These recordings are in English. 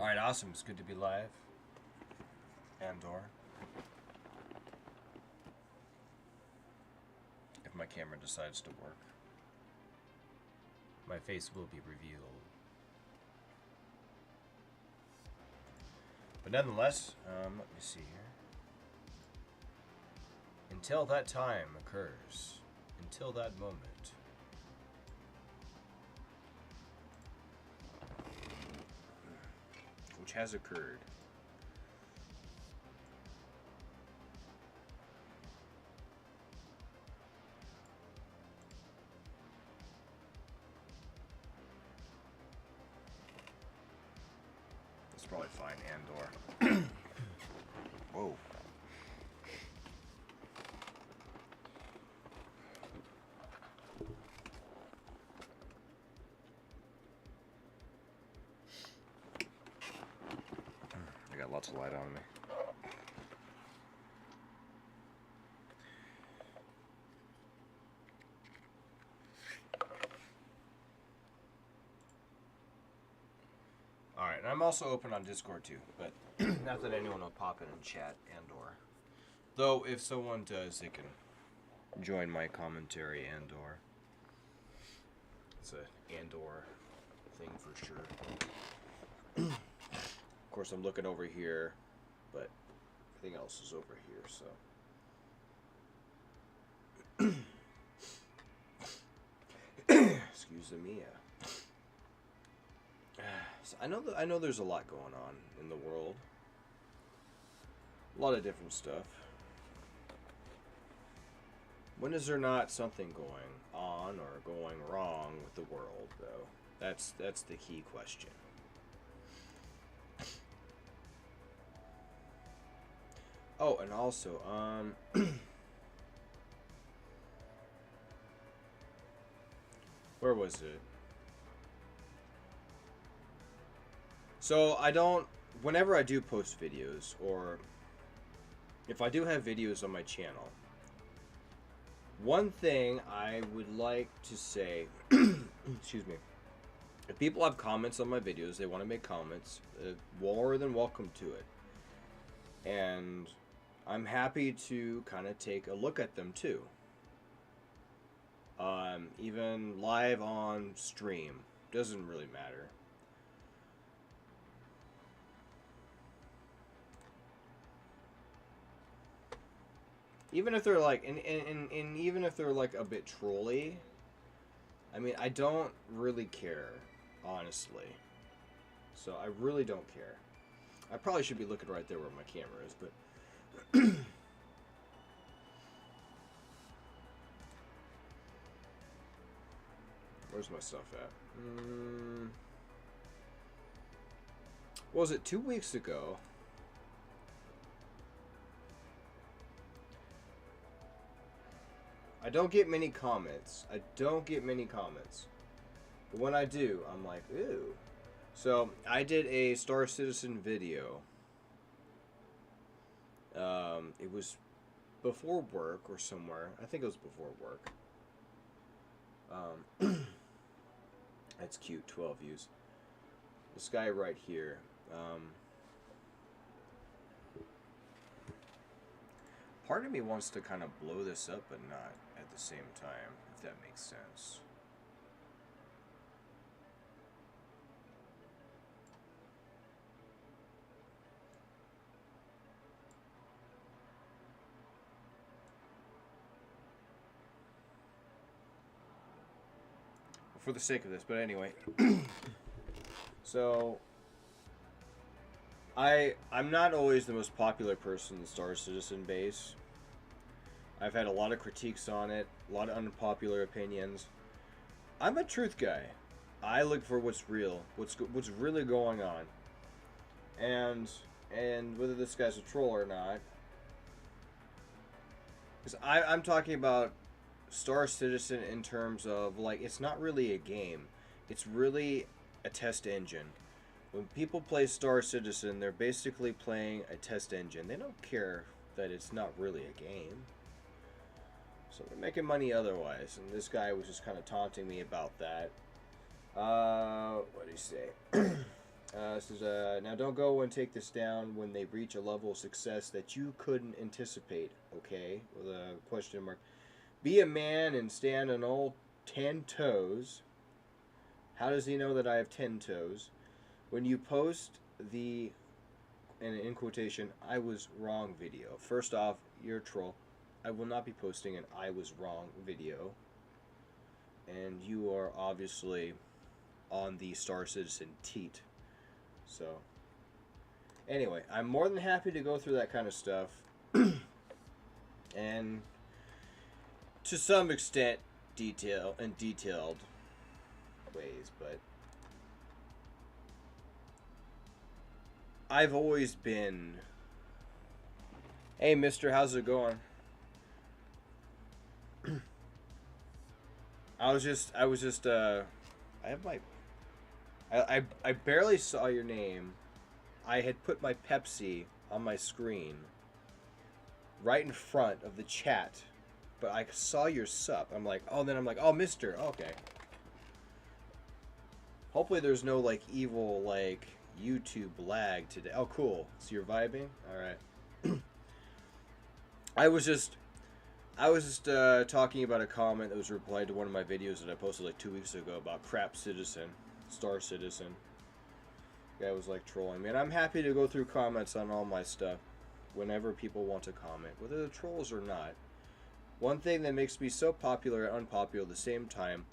Alright, awesome. It's good to be live. And/or. If my camera decides to work. My face will be revealed. But nonetheless, let me see here. Until that time occurs. Until that moment. Which has occurred. That's probably fine, and/or. Whoa. I got lots of light on me. Alright, and I'm also open on Discord too, but not that anyone will pop in and chat and/or. Though, if someone does, they can join my commentary and/or. It's a and/or thing for sure. Of course, I'm looking over here, but everything else is over here, so. Excuse me. So I know there's a lot going on in the world. A lot of different stuff. When is there not something going on or going wrong with the world, though? That's the key question. Oh, and also, where was it? So whenever I do post videos, or if I do have videos on my channel, one thing I would like to say, excuse me, if people have comments on my videos, they want to make comments, more than welcome to it. And I'm happy to kind of take a look at them too. Even live on stream, doesn't really matter. Even if they're like, and even if they're like a bit trolly, I mean, I don't really care, honestly. So I really don't care. I probably should be looking right there where my camera is, but where's my stuff at? What was it, 2 weeks ago? I don't get many comments. But when I do, I'm like, ooh. So, I did a Star Citizen video. It was before work or somewhere. I think it was before work. That's cute, 12 views. This guy right here. Part of me wants to kind of blow this up, but not at the same time, if that makes sense. For the sake of this, but anyway. So, I'm not always the most popular person in the Star Citizen base. I've had a lot of critiques on it, a lot of unpopular opinions. I'm a truth guy. I look for what's real, what's really going on, and whether this guy's a troll or not. Because I'm talking about Star Citizen in terms of, like, it's not really a game. It's really a test engine. When people play Star Citizen, they're basically playing a test engine. They don't care that it's not really a game. So they're making money otherwise. And this guy was just kind of taunting me about that. What did he say? Says, now don't go and take this down when they reach a level of success that you couldn't anticipate, okay? With a question mark. Be a man and stand on all 10 toes. How does he know that I have 10 toes? When you post the, and in quotation, I was wrong video. First off, you're a troll. I will not be posting an I was wrong video. And you are obviously on the Star Citizen teat. So, anyway, I'm more than happy to go through that kind of stuff. And to some extent, detailed ways, but I've always been, hey mister, how's it going? I have my, I barely saw your name. I had put my Pepsi on my screen right in front of the chat, but I saw your sup. I'm like, oh, mister, okay. Hopefully there's no, like, evil, like, YouTube lag today. Oh, cool. So you're vibing? Alright. I was just talking about a comment that was replied to one of my videos that I posted like 2 weeks ago about crap citizen, Star Citizen. Guy was like trolling me, and I'm happy to go through comments on all my stuff whenever people want to comment, whether they're trolls or not. One thing that makes me so popular and unpopular at the same time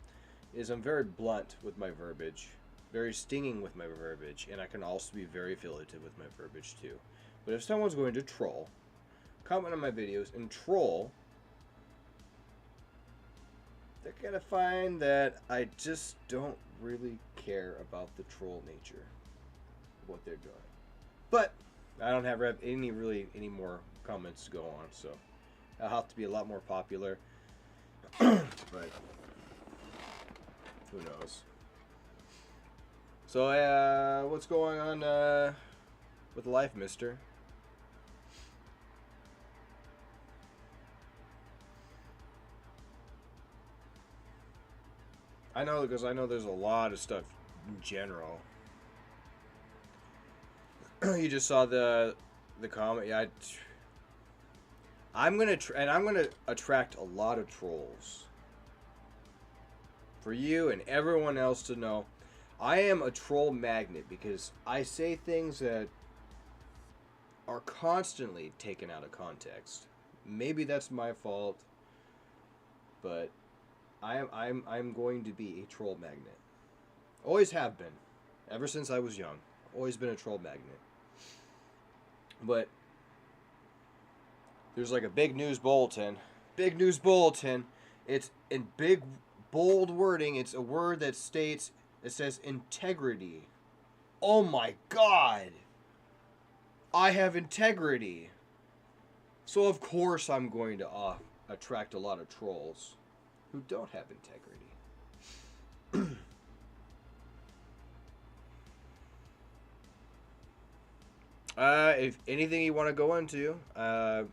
is I'm very blunt with my verbiage, very stinging with my verbiage, and I can also be very affiliative with my verbiage too. But if someone's going to troll, comment on my videos and troll, they're gonna find that I just don't really care about the troll nature of what they're doing. But I don't have any more comments to go on, so I'll have to be a lot more popular. But who knows? So what's going on with life, mister? I know, because I know there's a lot of stuff in general. You just saw the comment. Yeah, I'm gonna attract a lot of trolls. For you and everyone else to know, I am a troll magnet because I say things that are constantly taken out of context. Maybe that's my fault, but I'm going to be a troll magnet. Always have been, ever since I was young. Always been a troll magnet. But there's like a big news bulletin. Big news bulletin. It's in big bold wording. It's a word that states, it says integrity. Oh my God! I have integrity. So of course I'm going to attract a lot of trolls who don't have integrity. If anything you want to go into, I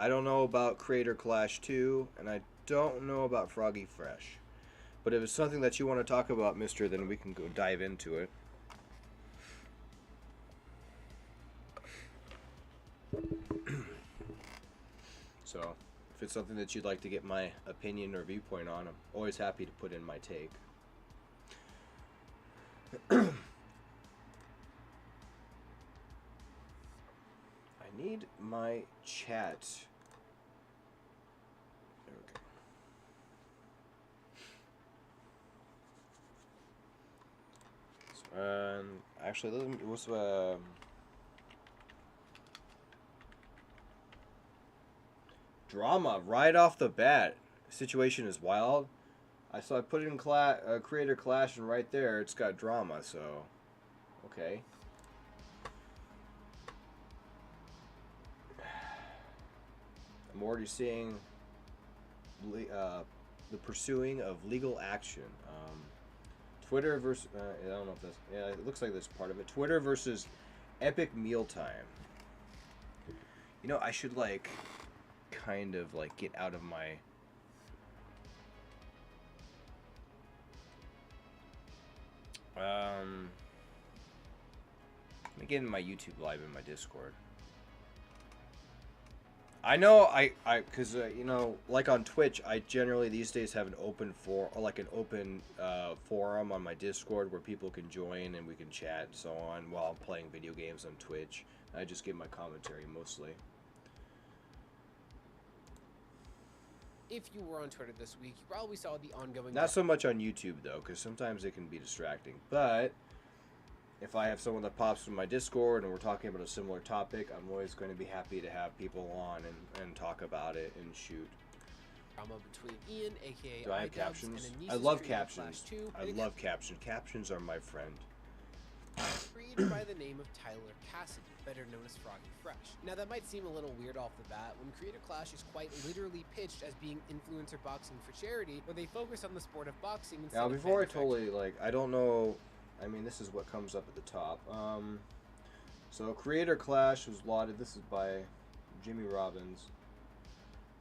don't know about Creator Clash 2, and I don't know about Froggy Fresh. But if it's something that you want to talk about, mister, then we can go dive into it. So, if it's something that you'd like to get my opinion or viewpoint on, I'm always happy to put in my take. I need my chat. There we go. Actually, it was drama right off the bat. Situation is wild. I put it in Creator Clash, and right there it's got drama. So, okay. I'm already seeing the pursuing of legal action. Twitter versus I don't know if that's, yeah, it looks like that's part of it. Twitter versus Epic Mealtime. You know, I should like kind of like get out of my Let me get in my YouTube live in my Discord. I know because you know, like on Twitch, I generally these days have an open forum on my Discord where people can join and we can chat and so on while I'm playing video games on Twitch. I just give my commentary mostly. If you were on Twitter this week, you probably saw the ongoing... Not so much on YouTube, though, because sometimes it can be distracting. But if I have someone that pops in my Discord and we're talking about a similar topic, I'm always going to be happy to have people on and talk about it and shoot. Drama between Ian, a.k.a. Do I have captions? I love captions. I love captions. Captions are my friend. Created by the name of Tyler Cassidy, better known as Froggy Fresh. Now that might seem a little weird off the bat when Creator Clash is quite literally pitched as being influencer boxing for charity, where they focus on the sport of boxing instead of... Now before I totally, like, I don't know, I mean this is what comes up at the top. So Creator Clash was lauded, this is by Jimmy Robbins,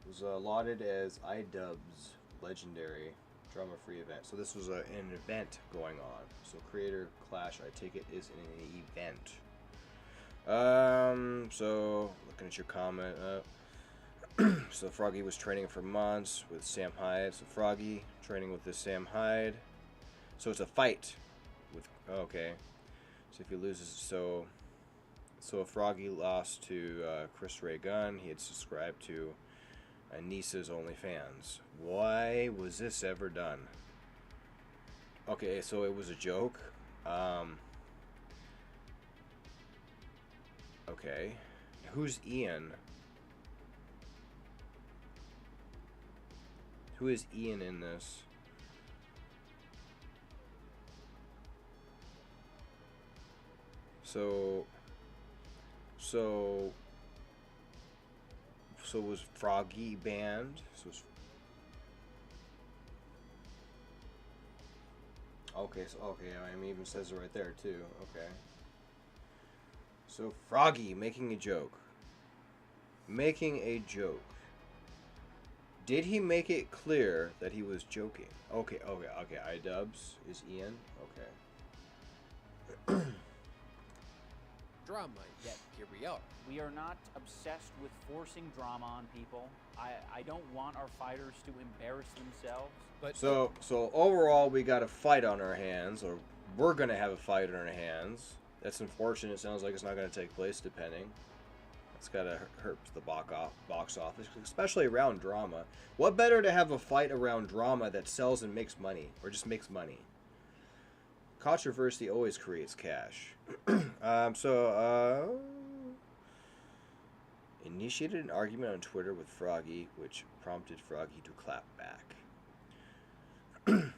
was lauded as iDubbbz's legendary drama-free event. So this was an event going on. So Creator Clash, I take it, is an event. So looking at your comment, so Froggy was training for months with Sam Hyde. So Froggy training with this Sam Hyde. So it's a fight with, okay. So if he loses, so if Froggy lost to Chris Ray Gunn, he had subscribed to Anissa's OnlyFans. Why was this ever done? Okay, so it was a joke. Okay. Who's Ian? Who is Ian in this? So was Froggy banned? Okay, I mean, it even says it right there too. Okay. So Froggy making a joke. Making a joke. Did he make it clear that he was joking? Okay. iDubbbz is Ian. Okay. Drama, yet here we are. We are not obsessed with forcing drama on people. I don't want our fighters to embarrass themselves. But so overall, we got a fight on our hands, or we're gonna have a fight on our hands. That's unfortunate. It sounds like it's not gonna take place, depending. It's gotta hurt the box office, especially around drama. What better to have a fight around drama that sells and makes money, or just makes money? Controversy always creates cash. Initiated an argument on Twitter with Froggy, which prompted Froggy to clap back.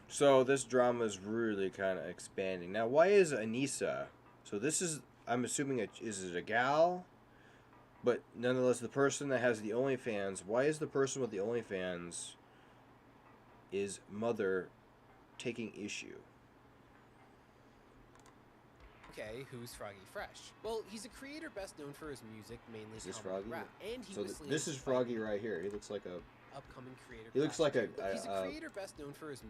So this drama is really kind of expanding. Now, why is Anissa? So this is, I'm assuming, is it a gal? But nonetheless, the person that has the OnlyFans, why is the person with the OnlyFans is mother taking issue? Okay, who's Froggy Fresh? Well, he's a creator best known for his music, mainly is this comedy Froggy? rap, and he so was this is Froggy right here. He looks like a upcoming creator. He looks like he's a creator best known for his.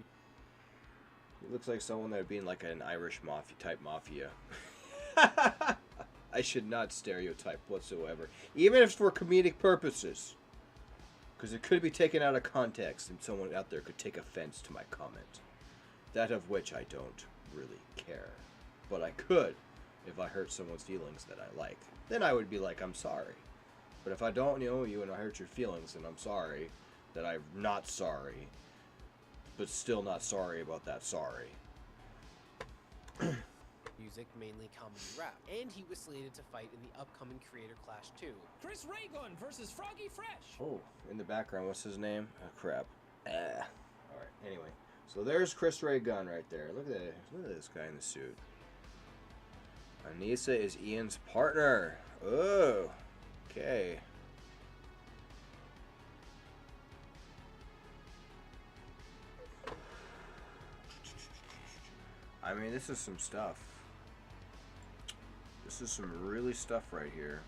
He looks like someone that would be in like an Irish mafia. I should not stereotype whatsoever, even if it's for comedic purposes, because it could be taken out of context, and someone out there could take offense to my comment. That of which I don't really care. But I could, if I hurt someone's feelings that I like. Then I would be like, I'm sorry. But if I don't know you and I hurt your feelings, then I'm sorry that I'm not sorry, but still not sorry about that sorry. Music, mainly comedy rap, and he was slated to fight in the upcoming Creator Clash 2. Chris Ray Gunn versus Froggy Fresh. Oh, in the background, what's his name? Oh, crap. Alright, anyway. So there's Chris Ray Gunn right there. Look at that. Look at this guy in the suit. Anissa is Ian's partner. Oh, okay. I mean, this is some stuff. This is some really stuff right here.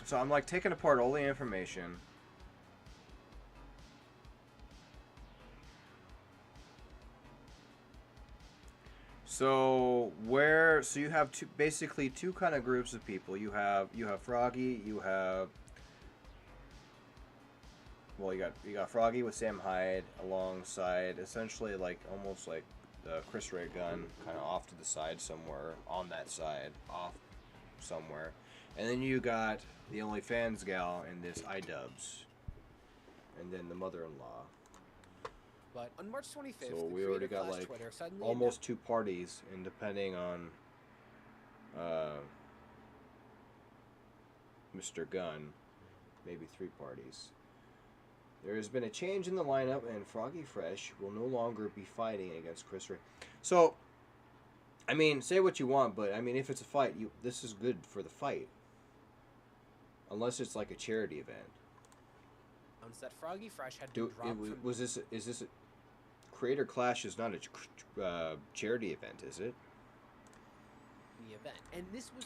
So I'm like taking apart all the information. So you have basically two kind of groups of people. You have Froggy, you got Froggy with Sam Hyde alongside essentially like almost like the Chris Ray gun kind of off to the side somewhere on that side off somewhere, and then you got the OnlyFans gal and this iDubbbz, and then the mother-in-law. But on March 25th, So the we already Creator got Clash like Twitter suddenly almost two parties, and depending on Mr. Gunn, maybe three parties. There has been a change in the lineup, and Froggy Fresh will no longer be fighting against Chris Ray. So, I mean, say what you want, but I mean, if it's a fight, this is good for the fight, unless it's like a charity event. announced that Froggy Fresh had been dropped from... Is this a Creator Clash is not a charity event, is it? the event, and this was...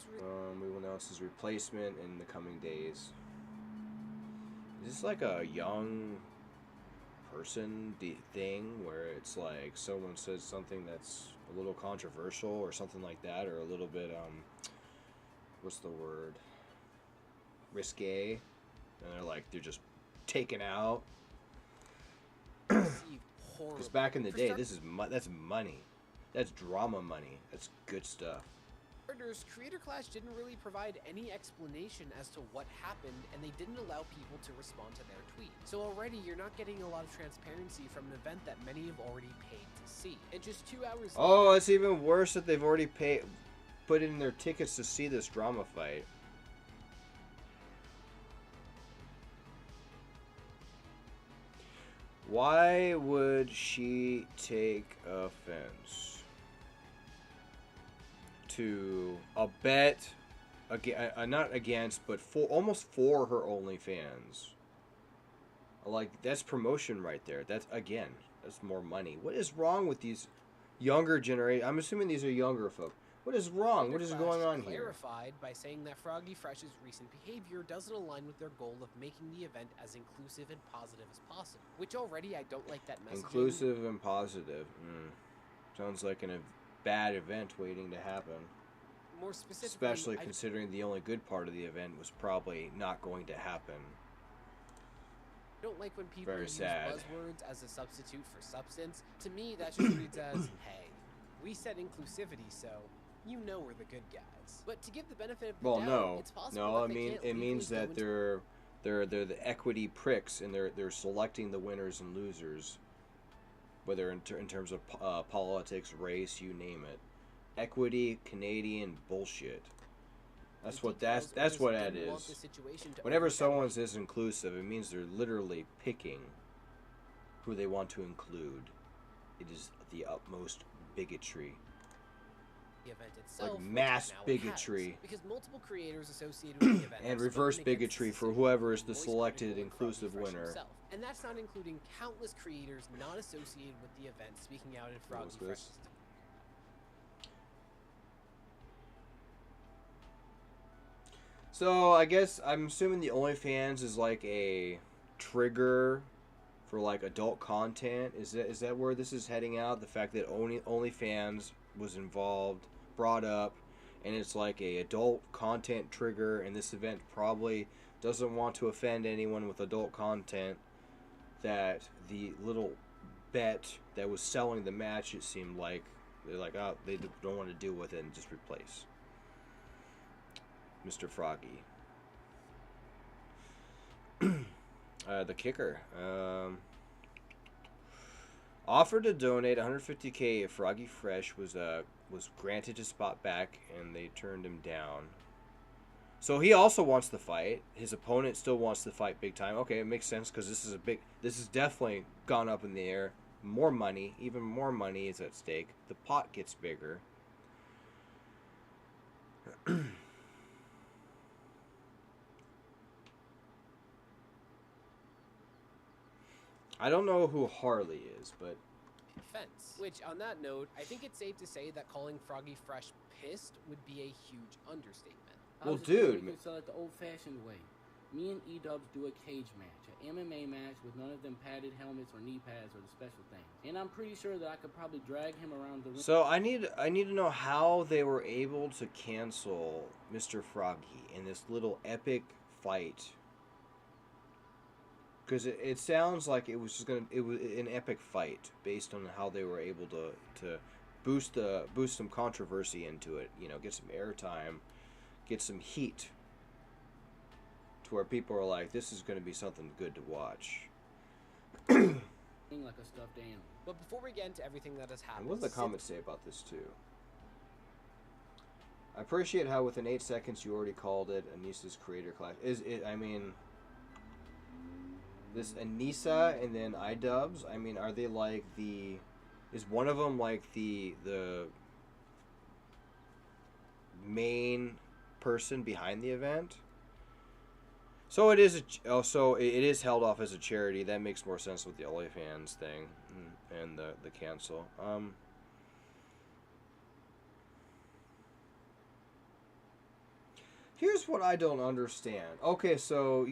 We will announce his replacement in the coming days. Is this like a young person thing where it's like someone says something that's a little controversial or something like that, or a little bit what's the word, risque, and they're just taken out? Because back in the day, that's money, that's drama money, that's good stuff. Creator Clash didn't really provide any explanation as to what happened, and they didn't allow people to respond to their tweet. So already you're not getting a lot of transparency from an event that many have already paid to see. And just 2 hours later... Oh, it's even worse that they've already put in their tickets to see this drama fight. Why would she take offense to a bet, not against, but almost for her OnlyFans? Like, that's promotion right there. That's more money. What is wrong with these younger generation? I'm assuming these are younger folk. What is wrong? What is going on here? Clarified by saying that Froggy Fresh's recent behavior doesn't align with their goal of making the event as inclusive and positive as possible. Which already I don't like that message. Inclusive and positive. Sounds like a bad event waiting to happen. More specifically, especially considering the only good part of the event was probably not going to happen. I don't like when people use sad. buzzwords as a substitute for substance. To me, that just reads as, hey, we said inclusivity, so you know we're the good guys. But to give the benefit of the doubt, it's possible it means that they're the equity pricks, and they're selecting the winners and losers, whether in terms of politics, race, you name it. Equity, Canadian bullshit. That's what that is. Whenever someone says inclusive, it means they're literally picking who they want to include. It is the utmost bigotry. The event itself, like mass bigotry, because multiple creators associated with the event and reverse bigotry for whoever is the selected inclusive winner. Himself. And that's not including countless creators not associated with the event speaking out in Froggy Fresh's. So I guess I'm assuming the OnlyFans is like a trigger for like adult content. Is that where this is heading out? The fact that OnlyFans was involved, brought up, and it's like a adult content trigger, and this event probably doesn't want to offend anyone with adult content, that the little bet that was selling the match, it seemed like they're like, oh, they don't want to deal with it and just replace Mr. Froggy. The kicker offered to donate 150K if Froggy Fresh was granted his spot back, and they turned him down. So he also wants the fight. His opponent still wants the fight big time. Okay, it makes sense, because this is definitely gone up in the air. More money, even more money is at stake. The pot gets bigger. I don't know who Harley is, but... Fence. Which, on that note, I think it's safe to say that calling Froggy Fresh pissed would be a huge understatement. Well, dude... You can sell it the old-fashioned way. Me and E-Dubs do a cage match, an MMA match with none of them padded helmets or knee pads or the special things. And I'm pretty sure that I could probably drag him around the ring. So I need to know how they were able to cancel Mr. Froggy in this little epic fight. Because it sounds like it was an epic fight based on how they were able to boost some controversy into it. You know, get some airtime, get some heat, to where people are like, this is going to be something good to watch. Like a stuffed animal. But before we get into everything that has happened, And what do the comments say about this too? I appreciate how within 8 seconds you already called it Anissa's creator class. I mean, this Anissa and then iDubbbz, I mean, are they like is one of them like the main person behind the event? So it is it is held off as a charity. That makes more sense with the OnlyFans thing and the cancel. Here's what I don't understand. Okay, so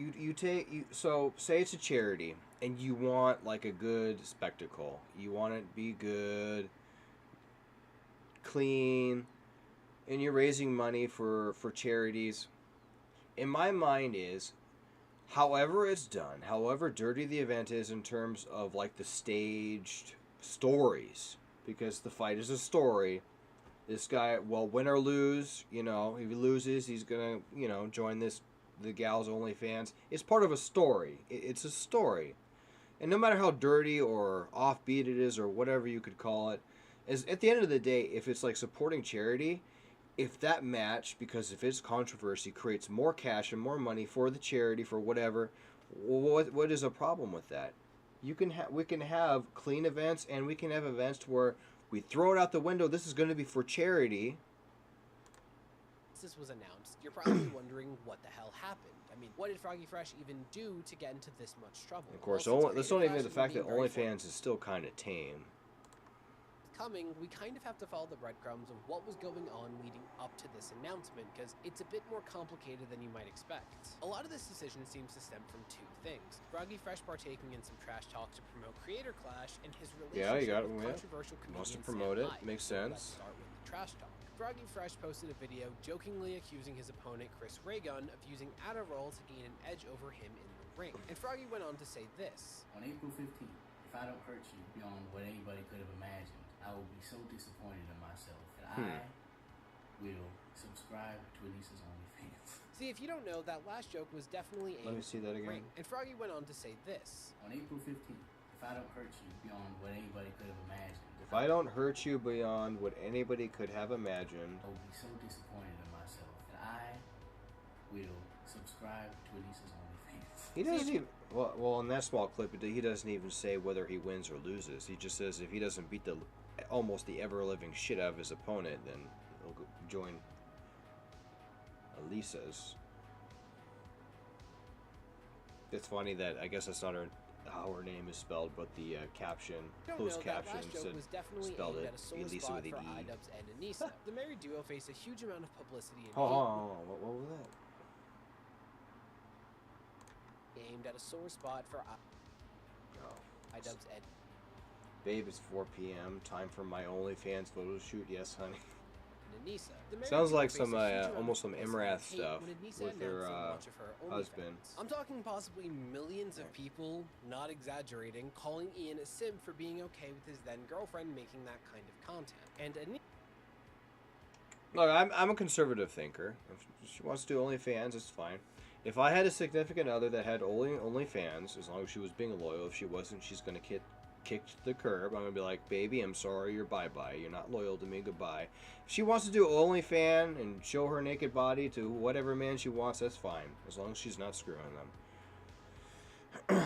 so say it's a charity and you want like a good spectacle. You want it to be good, clean, and you're raising money for charities. In my mind is, however it's done, however dirty the event is in terms of like the staged stories, because the fight is a story. This guy, well, win or lose, you know, if he loses, he's gonna, you know, join the gal's OnlyFans. It's part of a story. It's a story, and no matter how dirty or offbeat it is or whatever you could call it, is at the end of the day, if it's like supporting charity, if that match, because if its controversy creates more cash and more money for the charity for whatever, what is a problem with that? We can have clean events, and we can have events where we throw it out the window. This is going to be for charity. This was announced, you're probably wondering what the hell happened. I mean, what did Froggy Fresh even do to get into this much trouble? Of course, Well, let's not even the fact that OnlyFans is still kind of tame. Coming, we kind of have to follow the breadcrumbs of what was going on leading up to this announcement, because it's a bit more complicated than you might expect. A lot of this decision seems to stem from two things: Froggy Fresh partaking in some trash talk to promote Creator Clash, and his relationship with controversial comedian wants to promote it. Sam Hyde. Makes So sense. let's start with the trash talk. Froggy Fresh posted a video jokingly accusing his opponent Chris Raygun of using Adderall to gain an edge over him in the ring. And Froggy went on to say this: On April 15th, if I don't hurt you beyond what anybody could have imagined, I will be so disappointed in myself that I will subscribe to Anissa's OnlyFans. See, if you don't know, that last joke was definitely aimed Let me see that at the again. ring. And Froggy went on to say this: On April 15th, if I don't hurt you beyond what anybody could have imagined, If I don't hurt you beyond what anybody could have imagined, I will be so disappointed in myself that I will subscribe to Anissa's OnlyFans. he doesn't even. Well, in that small clip, he doesn't even say whether he wins or loses. He just says if he doesn't beat almost the ever-living shit out of his opponent, then he'll join Elisa's. It's funny that I guess that's not how her name is spelled, but the caption, closed caption, said spelled it Elisa with an E. iDubbbz and Anissa. The married duo faced a huge amount of publicity and What was that? aimed at a sore spot for Oh. iDubbbz and Babe, it's 4 p.m. Time for my OnlyFans photo shoot. Yes, honey. Anissa. The married Sounds duo like faced some a huge amount of almost some publicity Imrath and hate stuff when Anissa with her announced the launch of her husband. OnlyFans. I'm talking possibly millions of people, not exaggerating, calling Ian a simp for being okay with his then girlfriend making that kind of content. And Anissa. Look, I'm a conservative thinker. If she wants to do OnlyFans, it's fine. If I had a significant other that had OnlyFans, as long as she was being loyal, if she wasn't, she's gonna kick to the curb. I'm gonna be like, baby, I'm sorry, you're bye-bye. You're not loyal to me, goodbye. If she wants to do OnlyFans and show her naked body to whatever man she wants, that's fine, as long as she's not screwing them.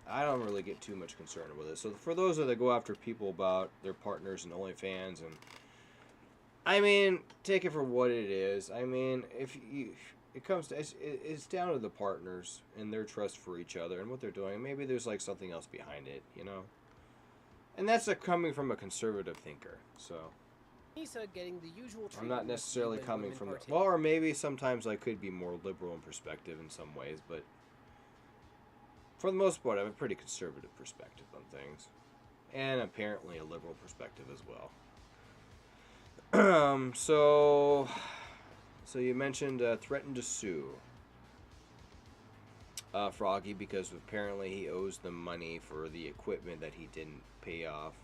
I don't really get too much concerned with it. So for those that go after people about their partners and OnlyFans, and I mean, take it for what it is. I mean, if you... It comes to it's down to the partners and their trust for each other and what they're doing. Maybe there's like something else behind it, you know. And that's coming from a conservative thinker. So Nisa getting the usual I'm treatment not received necessarily when coming women from... partake- Well, or maybe sometimes I could be more liberal in perspective in some ways, but... For the most part, I have a pretty conservative perspective on things. And apparently a liberal perspective as well. So you mentioned threatened to sue Froggy because apparently he owes them money for the equipment that he didn't pay off.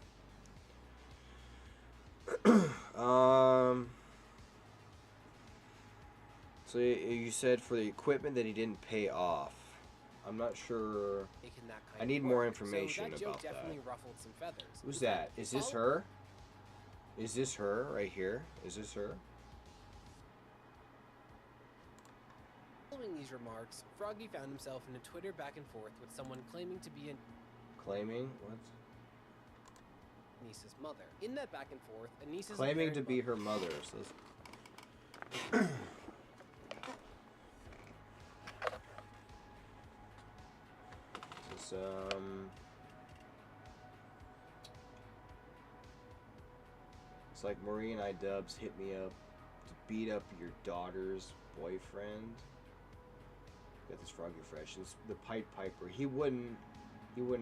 So you said for the equipment that he didn't pay off. I'm not sure. making that kind I of need work. more information so that joke about that. definitely ruffled some feathers. Who's In fact, that? Is this follow- her? Is this her right here? Is this her? Following these remarks, Froggy found himself in a Twitter back and forth with someone claiming to be Claiming what? Anissa's mother. In that back and forth, Anissa's Claiming to apparent be mother- her mother. So this, it's like Marie and I Dubs hit me up to beat up your daughter's boyfriend. Got this Froggy Fresh. This, the Pied Piper. He wouldn't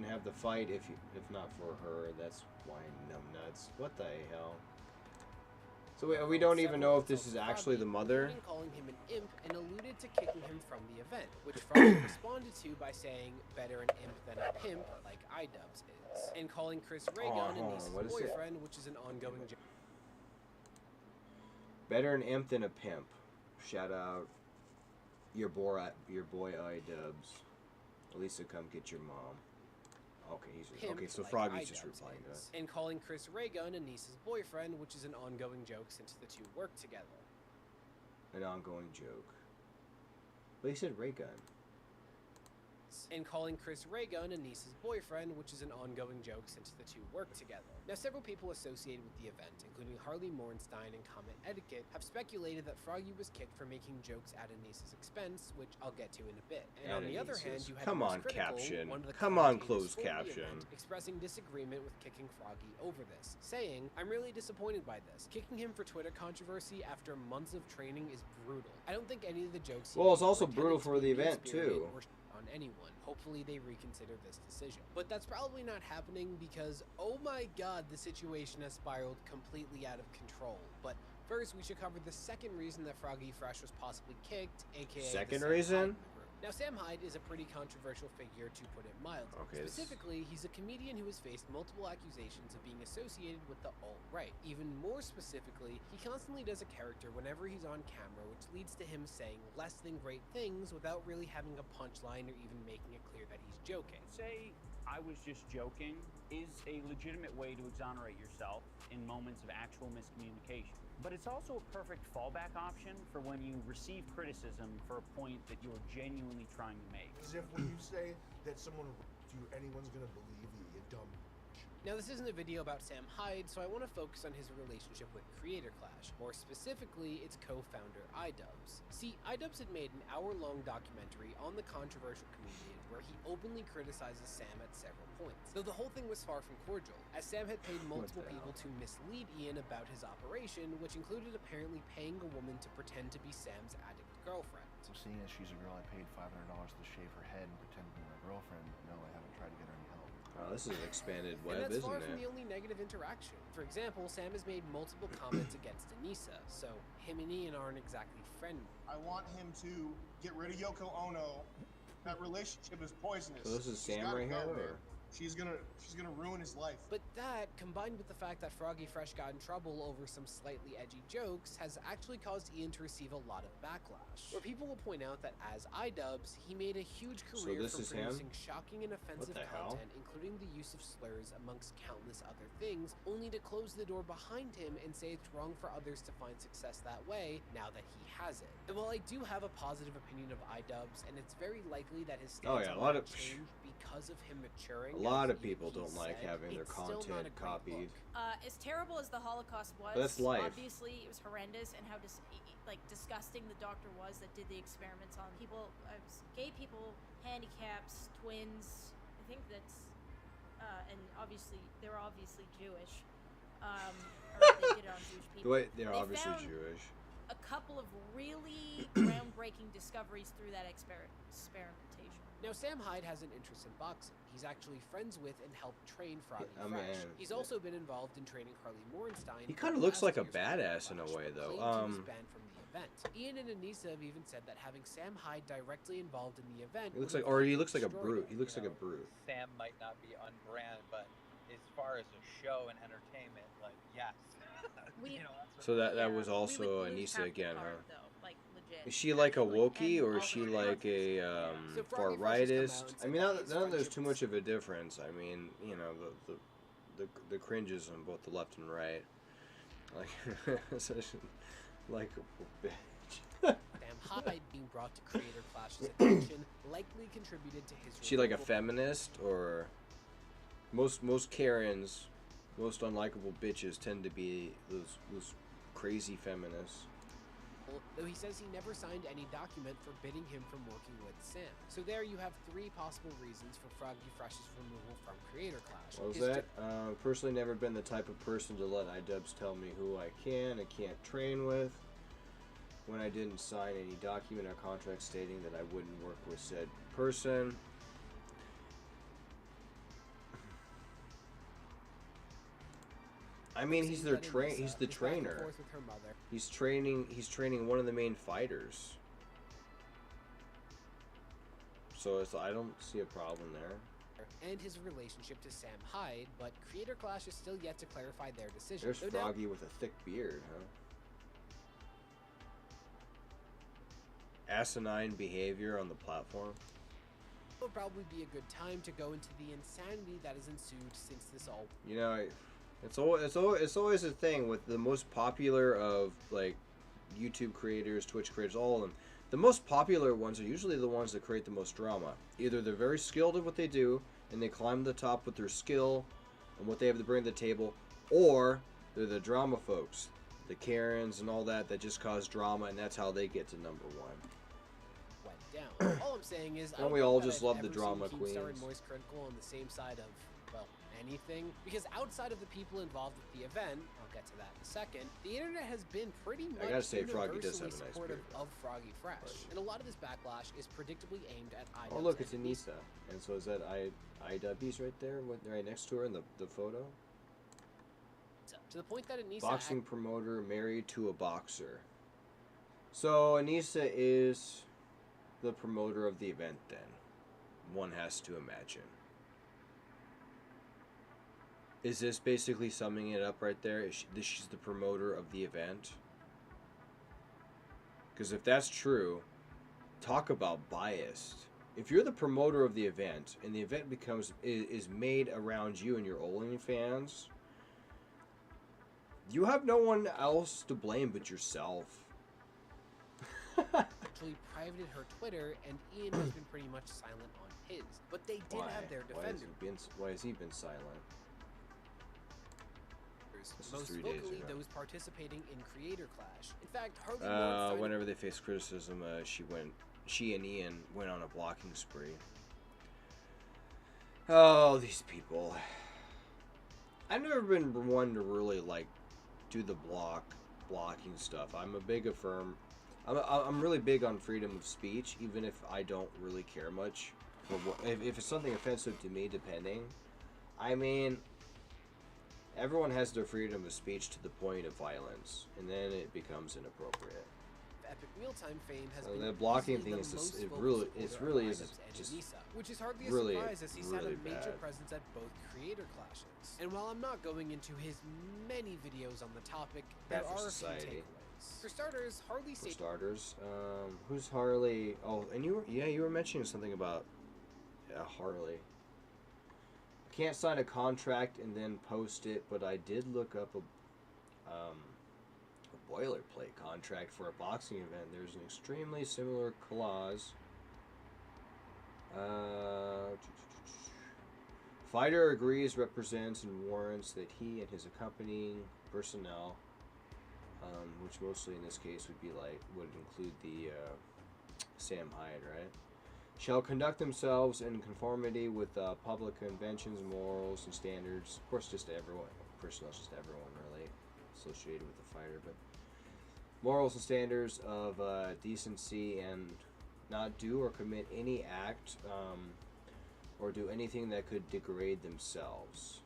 have the fight if not for her. That's why numbnuts. What the hell? So we don't even know if this is actually the mother. including calling him an imp and alluded to kicking him from the event, which Froggy responded to by saying, "Better an imp than a pimp, like iDubbbz is," and calling Chris Ray Gun Anissa's what is it? boyfriend, which is an ongoing joke. Better an imp than a pimp. Shout out your boy iDubbbz. Lisa, come get your mom. Okay, okay. So like Froggy's just iDubbbz replying to is, that. and calling Chris Ray Gun Anissa's boyfriend, which is an ongoing joke since the two work together. An ongoing joke. But he said ray gun. And calling Chris Ray Gun Anissa's boyfriend, which is an ongoing joke since the two work together. Now, several people associated with the event, including Harley Morenstein and Comment Etiquette, have speculated that Froggy was kicked for making jokes at Anissa's expense, which I'll get to in a bit. And At on the other hand, Anissa's. you have Come the most on, critical, caption. one of the Come on, commentators closed for the caption. event, expressing disagreement with kicking Froggy over this, saying, "I'm really disappointed by this. Kicking him for Twitter controversy after months of training is brutal. I don't think any of the jokes he Well, it's made also were intended brutal to for be the event, mean-spirited too. or on anyone. Hopefully they reconsider this decision." But that's probably not happening because, oh my god, the situation has spiraled completely out of control. But first, we should cover the second reason that Froggy Fresh was possibly kicked, aka the Second Sam reason? Hyde group. Now, Sam Hyde is a pretty controversial figure, to put it mildly. Okay, Specifically, he's a comedian who has faced multiple accusations of being associated with the alt-right. Even more specifically, he constantly does a character whenever he's on camera, which leads to him saying less than great things without really having a punchline or even making it clear that he's joking. Say I was just joking is a legitimate way to exonerate yourself in moments of actual miscommunication. But it's also a perfect fallback option for when you receive criticism for a point that you're genuinely trying to make. As if when you say that someone to you, anyone's gonna believe you, you dumb. Now, this isn't a video about Sam Hyde, so I want to focus on his relationship with Creator Clash, more specifically, its co-founder, iDubbbz. See, iDubbbz had made an hour-long documentary on the controversial comedian where he openly criticizes Sam at several points, though the whole thing was far from cordial, as Sam had paid multiple people to mislead Ian about his operation, which included apparently paying a woman to pretend to be Sam's addict girlfriend. So seeing as she's a girl I paid $500 to shave her head and pretend to be my girlfriend, no, I haven't tried to get her any help. Oh, this is an expanded And web, that's isn't far from it? the only negative interaction. For example, Sam has made multiple comments against Anissa, so him and Ian aren't exactly friendly. I want him to get rid of Yoko Ono. That relationship is poisonous. So this is She's Sam gotta right go, here, man. or? She's gonna ruin his life. But that, combined with the fact that Froggy Fresh got in trouble over some slightly edgy jokes, has actually caused Ian to receive a lot of backlash. Where people will point out that as iDubbbz, he made a huge career this from is him? producing shocking and offensive the hell? content, including the use of slurs amongst countless other things, only to close the door behind him and say it's wrong for others to find success that way, now that he has it. And while I do have a positive opinion of iDubbbz, and it's very likely that his stance Oh, yeah, a on lot it of- changed because of him maturing. A lot as of people he don't like said, having their it's still not a content great copied. look. As terrible as the Holocaust was, But that's life. obviously it was horrendous, and how disgusting the doctor was that did the experiments on people, gay people, handicaps, twins. I think that's, and obviously they're obviously Jewish. Or they did it on Jewish The people. way they're They obviously found Jewish. a couple of really groundbreaking discoveries through that experimentation. Now, Sam Hyde has an interest in boxing. He's actually friends with and helped train Froggy I Fresh. mean, He's also been involved in training Harley Morenstein. He for kind of looks like last a year's Froggy badass in a Flash, way, but though. claimed he was banned from the event. Ian and Anissa have even said that having Sam Hyde directly involved in the event He looks would like, have or he looks like a destroyed brute. him. He looks like a brute. Sam might not be on brand, but as far as a show and entertainment, like yes. We- You know, that's what- So that Yeah, was we also would lose Anissa half the again, card, huh? though, like, legit. Is she like a Actually, Wookiee and or is also she the like conference. a So far Froggy Fresh has come out rightist? and I said mean, that not his that there's friendship too much of a difference. I mean, you know, the cringes on both the left and right. Like, such a likable bitch. Sam Hyde being brought to Creator Clash's attention likely contributed to his. Is she like a removal. feminist, or most Karens, most unlikable bitches tend to be those crazy feminists. Though he says he never signed any document forbidding him from working with Sam. So there you have 3 possible reasons for Froggy Fresh's removal from Creator Clash. What was His that? Personally, never been the type of person to let iDubbbz tell me who I can and can't train with. When I didn't sign any document or contract stating that I wouldn't work with said person. I mean, he's their he's the trainer. With her mother. He's training one of the main fighters. So I don't see a problem there. And his relationship to Sam Hyde, but Creator Clash is still yet to clarify their decision. There's Though now- Froggy with a thick beard, huh? Asinine behavior on the platform. It will probably be a good time to go into the insanity that has ensued since this all. You know, it's always a thing with the most popular of like YouTube creators, Twitch creators, all of them. The most popular ones are usually the ones that create the most drama. Either they're very skilled at what they do and they climb to the top with their skill and what they have to bring to the table, or they're the drama folks, the Karens and all that just cause drama, and that's how they get to number 1. Went down. All I'm saying is, I Don't don't we think all that just I've love the ever drama seen Keemstar and queens? Moist Critical on the same side of, well, anything. Because outside of the people involved with the event, I'll get to that in a second, the internet has been pretty much gotta say, Froggy does universally have a nice supportive beard, though. of Froggy Fresh. Froggy. And a lot of this backlash is predictably aimed at iDubbbz. Oh look, it's and Anissa. And so is that iDubbbz right there, right next to her in the photo? To the point that Anissa Boxing promoter married to a boxer. So Anissa is the promoter of the event then. One has to imagine. Is this basically summing it up right there? She's the promoter of the event? Because if that's true, talk about biased. If you're the promoter of the event and the event is made around you and your OnlyFans, you have no one else to blame but yourself. actually privated her Twitter, and Ian has been pretty much silent on his. But they did have their defender. Why has he been silent? This is Most 3 days vocally, ago. those participating in Creator Clash. In fact, Harley Morenstein Whenever they faced criticism, she and Ian went on a blocking spree. Oh, these people. I've never been one to really like do the blocking stuff. I'm I'm really big on freedom of speech, even if I don't really care much. If it's something offensive to me, depending. I mean, everyone has their freedom of speech to the point of violence, and then it becomes inappropriate. Epic Mealtime fame has So been the blocking easily thing the is just- most it vocal really- supporter it's of really is iDubbbz and just Anissa, which is hardly really- a surprise as he's had a really major bad. presence at both Creator Clashes. And while I'm not going into his many videos on the topic, there Bad for are a few society. takeaways. For starters, Harley For Sa- starters, who's Harley? Oh, and you were mentioning something about Harley. Can't sign a contract and then post it, but I did look up a boilerplate contract for a boxing event. There's an extremely similar clause. Fighter agrees, represents, and warrants that he and his accompanying personnel, which mostly in this case would include the Sam Hyde, right? Shall conduct themselves in conformity with public conventions, morals, and standards. Of course, just everyone. Personnel, just everyone, really. associated with the fighter, but morals and standards of decency and not do or commit any act or do anything that could degrade themselves.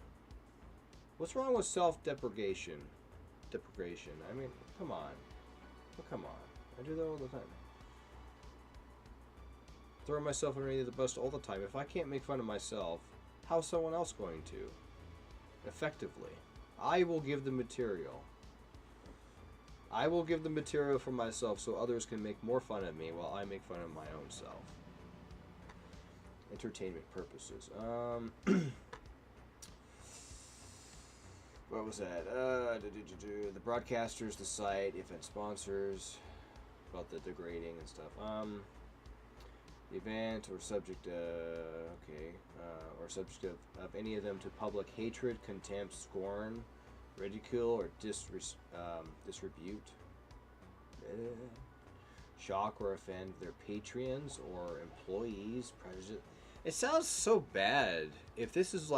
What's wrong with self-deprecation? Deprecation. I mean, come on. Well, come on. I do that all the time. Throw myself underneath the bus all the time. If I can't make fun of myself, how's someone else going to? Effectively. I will give the material. I will give the material for myself so others can make more fun of me while I make fun of my own self. Entertainment purposes. What was that? The broadcasters, the site, event sponsors, about the degrading and stuff. The event or subject, or subject of any of them to public hatred, contempt, scorn, ridicule, or disrepute, shock or offend their patrons or employees, prejudice. It sounds so bad. If this is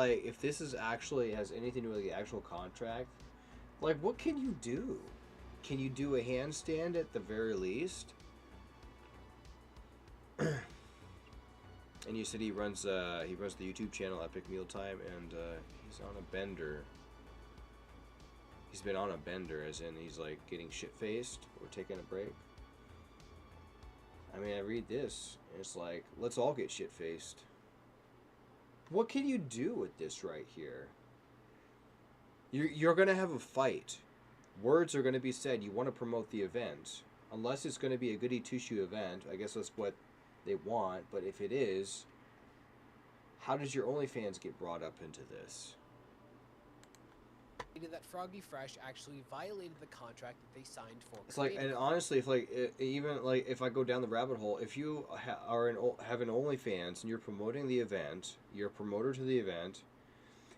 actually has anything to do with the actual contract, like, what can you do? Can you do a handstand at the very least? And you said he runs the YouTube channel Epic Mealtime, and he's on a bender. He's been on a bender, as in he's like getting shit-faced or taking a break. I mean, I read this, and it's like, let's all get shit-faced. What can you do with this right here? You're gonna have a fight. Words are gonna be said. You want to promote the event, unless it's gonna be a goody two-shoe event. I guess that's what they want. But if it is, how does your OnlyFans get brought up into this? That Froggy Fresh actually violated the contract that they signed for. It's like, and honestly, if like even like if I go down the rabbit hole, if you have an OnlyFans and you're promoting the event, you're a promoter to the event,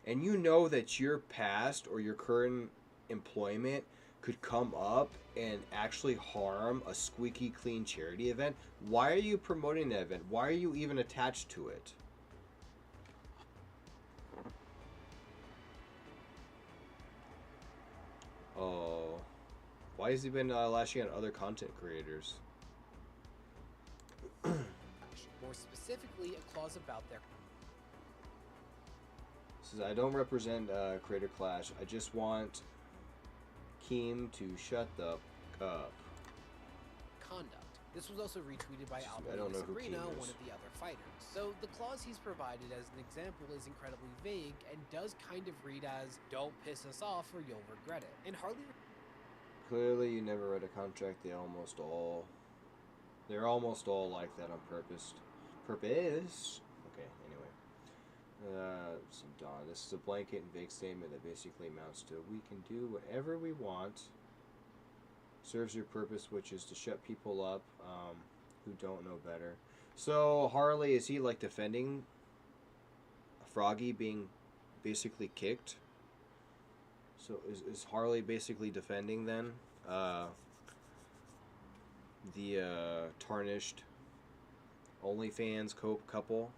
and you know that your past or your current employment could come up and actually harm a squeaky clean charity event, why are you promoting that event? Why are you even attached to it? Oh, why has he been lashing out other content creators? More specifically, a clause about their Says, I don't represent Creator Clash. I just want Keem to shut the up. conduct. This was also retweeted by I don't Alberto know who Sabrina, Keem is. one of the other fighters. So the clause he's provided as an example is incredibly vague and does kind of read as, don't piss us off or you'll regret it. And hardly... Clearly, you never read a contract. They're almost all like that on purpose. Okay, anyway. Some Dawn. This is a blanket and vague statement that basically amounts to, we can do whatever we want. Serves your purpose, which is to shut people up who don't know better. So, Harley, is he like defending Froggy being basically kicked? So is Harley basically defending then the tarnished OnlyFans couple?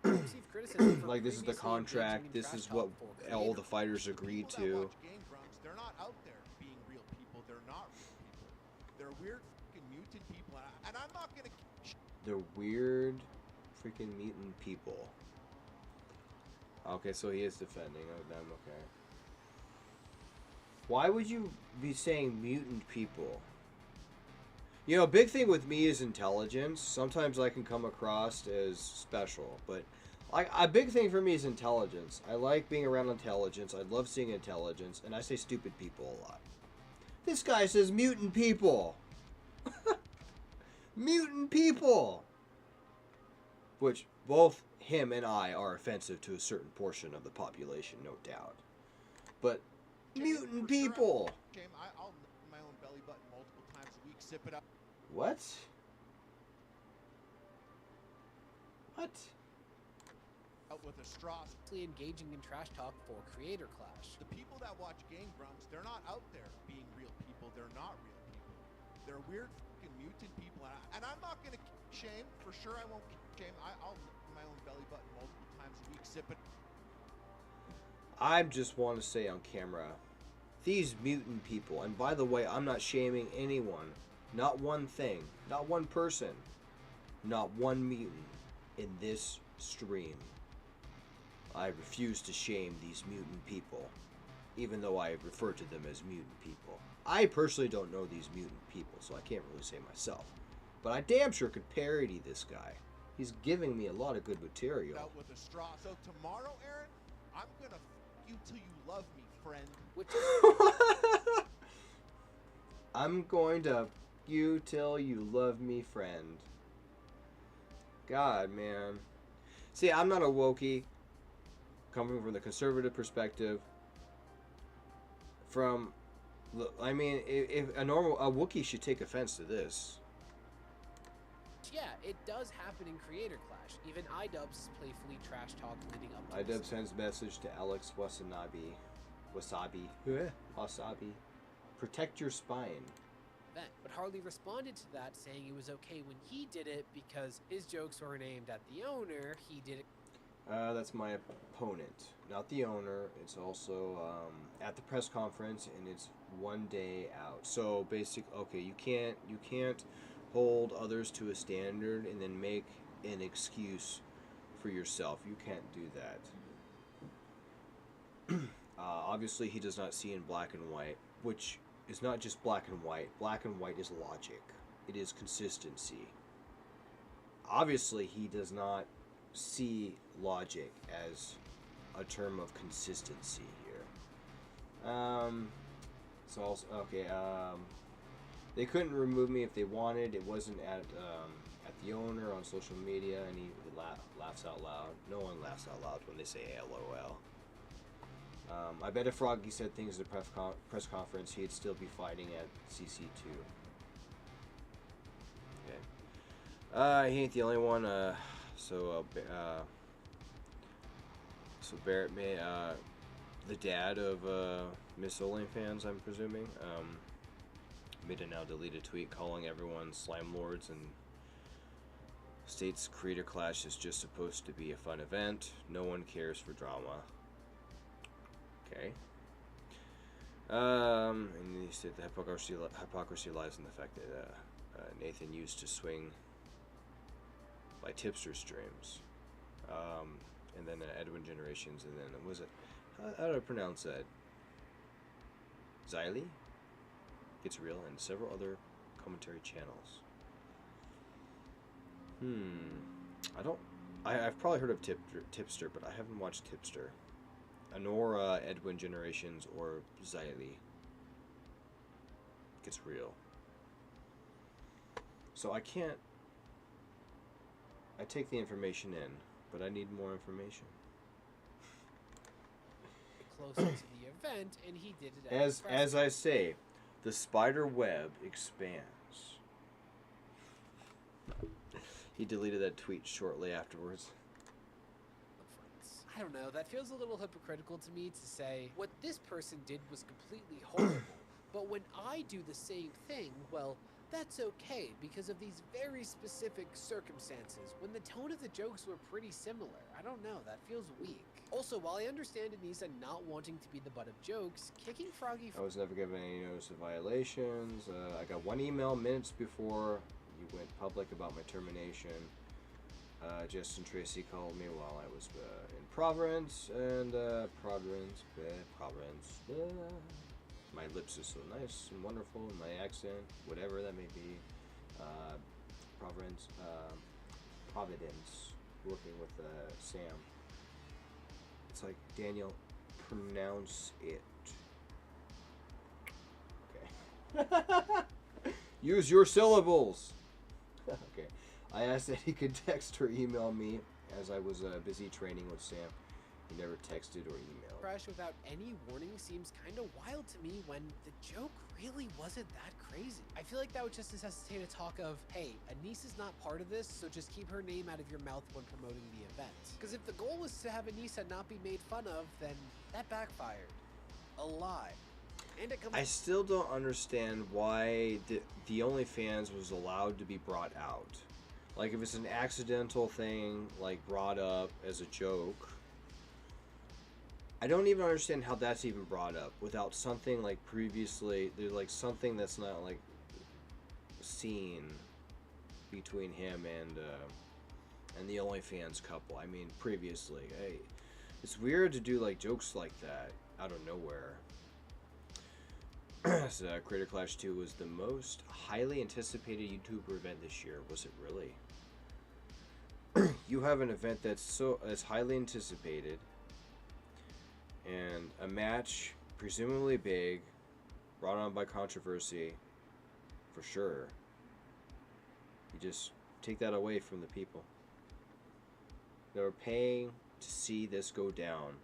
received criticism for Like, this is the previously contract, engaging in this trash is talk what for all creator the fighters agreed People that to. watch Game Grumps, they're not out there being real people. They're not real people. They're weird fucking mutant people, and I'm not gonna. They're weird freaking mutant people. Okay, so he is defending them, okay. Why would you be saying mutant people? You know, a big thing with me is intelligence. Sometimes I can come across as special, but like a big thing for me is intelligence. I like being around intelligence. I love seeing intelligence, and I say stupid people a lot. This guy says mutant people. Mutant people. Which both him and I are offensive to a certain portion of the population, no doubt. But mutant people. Shame, I'll nut my own belly button multiple times a week, sip it up. What? What? Out with a straw. engaging in trash talk for Creator Clash. The people that watch Game Grumps, they're not out there being real people. They're not real people. They're weird fucking mutant people, and I'm not gonna shame. For sure, I won't shame. I'll nut my own belly button multiple times a week, sip it. I just want to say on camera, these mutant people, and by the way, I'm not shaming anyone, not one thing, not one person, not one mutant in this stream. I refuse to shame these mutant people, even though I refer to them as mutant people. I personally don't know these mutant people, so I can't really say myself. But I damn sure could parody this guy. He's giving me a lot of good material. Out with a straw. So tomorrow, Aaron, I'm gonna you till you love me, friend. Which I'm going to you till you love me, friend. God, man. See, I'm not a Wookiee. Coming from the conservative perspective. I mean, if a Wookiee should take offense to this. yeah, it does happen in Creator Clash. Even iDubbbz playfully trash talk leading up to iDubbbz this. sends message to Alex Wasabi. Protect your spine. event, but Harley responded to that saying it was okay when he did it because his jokes were aimed at the owner. He did it. That's my opponent, not the owner. It's also at the press conference, and it's one day out. So okay, you can't hold others to a standard and then make an excuse for yourself. You can't do that. Obviously, he does not see in black and white, which is not just black and white. Black and white is logic. It is consistency. Obviously, he does not see logic as a term of consistency here. So also, okay, they couldn't remove me if they wanted. It wasn't at the owner on social media, and he laughs out loud. No one laughs out loud when they say LOL. I bet if Froggy said things at the press conference, he'd still be fighting at CC2. Okay. He ain't the only one. So Barrett may, the dad of Miss Oling fans, I'm presuming, made a now deleted tweet calling everyone slime lords and states Creator Clash is just supposed to be a fun event. No one cares for drama. Okay. And he said the hypocrisy lies in the fact that Nathan used to swing by tipster streams, and then Edwin Generations, and then was it? How do I pronounce that? Xylee, Gets Real, and several other commentary channels. I've probably heard of Tipster, but I haven't watched Tipster, nor Edwin Generations or Xylee Gets Real. So I can't. I take the information in, but I need more information. Closer to the event, and he did it. As I say, the spider web expands. He deleted that tweet shortly afterwards. I don't know. That feels a little hypocritical to me to say what this person did was completely horrible, but when I do the same thing, well, that's okay because of these very specific circumstances when the tone of the jokes were pretty similar. I don't know, that feels weak. Also, while I understand Anissa not wanting to be the butt of jokes, kicking Froggy... I was never given any notice of violations. I got one email minutes before you went public about my termination. Justin Tracy called me while I was in Providence, and Providence. My lips are so nice and wonderful, and my accent, whatever that may be. Providence, working with Sam. It's like, Daniel, pronounce it. Okay. Use your syllables. Okay. I asked that he could text or email me as I was busy training with Sam. He never texted or emailed. Crash without any warning seems kind of wild to me when the joke really wasn't that crazy. I feel like that would just necessitate a talk of, hey, Anissa's not part of this, so just keep her name out of your mouth when promoting the event. Because if the goal was to have Anissa not be made fun of, then that backfired. A lot. And it comes... I still don't understand why the OnlyFans was allowed to be brought out. Like, if it's an accidental thing, like, brought up as a joke, I don't even understand how that's even brought up without something like previously. There's like something that's not like seen between him and the OnlyFans couple. I mean, previously, hey, it's weird to do like jokes like that out of nowhere. So, Creator Clash 2 was the most highly anticipated YouTuber event this year. Was it really? You have an event that's highly anticipated, and a match presumably big, brought on by controversy, for sure. You just take that away from the people. They were paying to see this go down.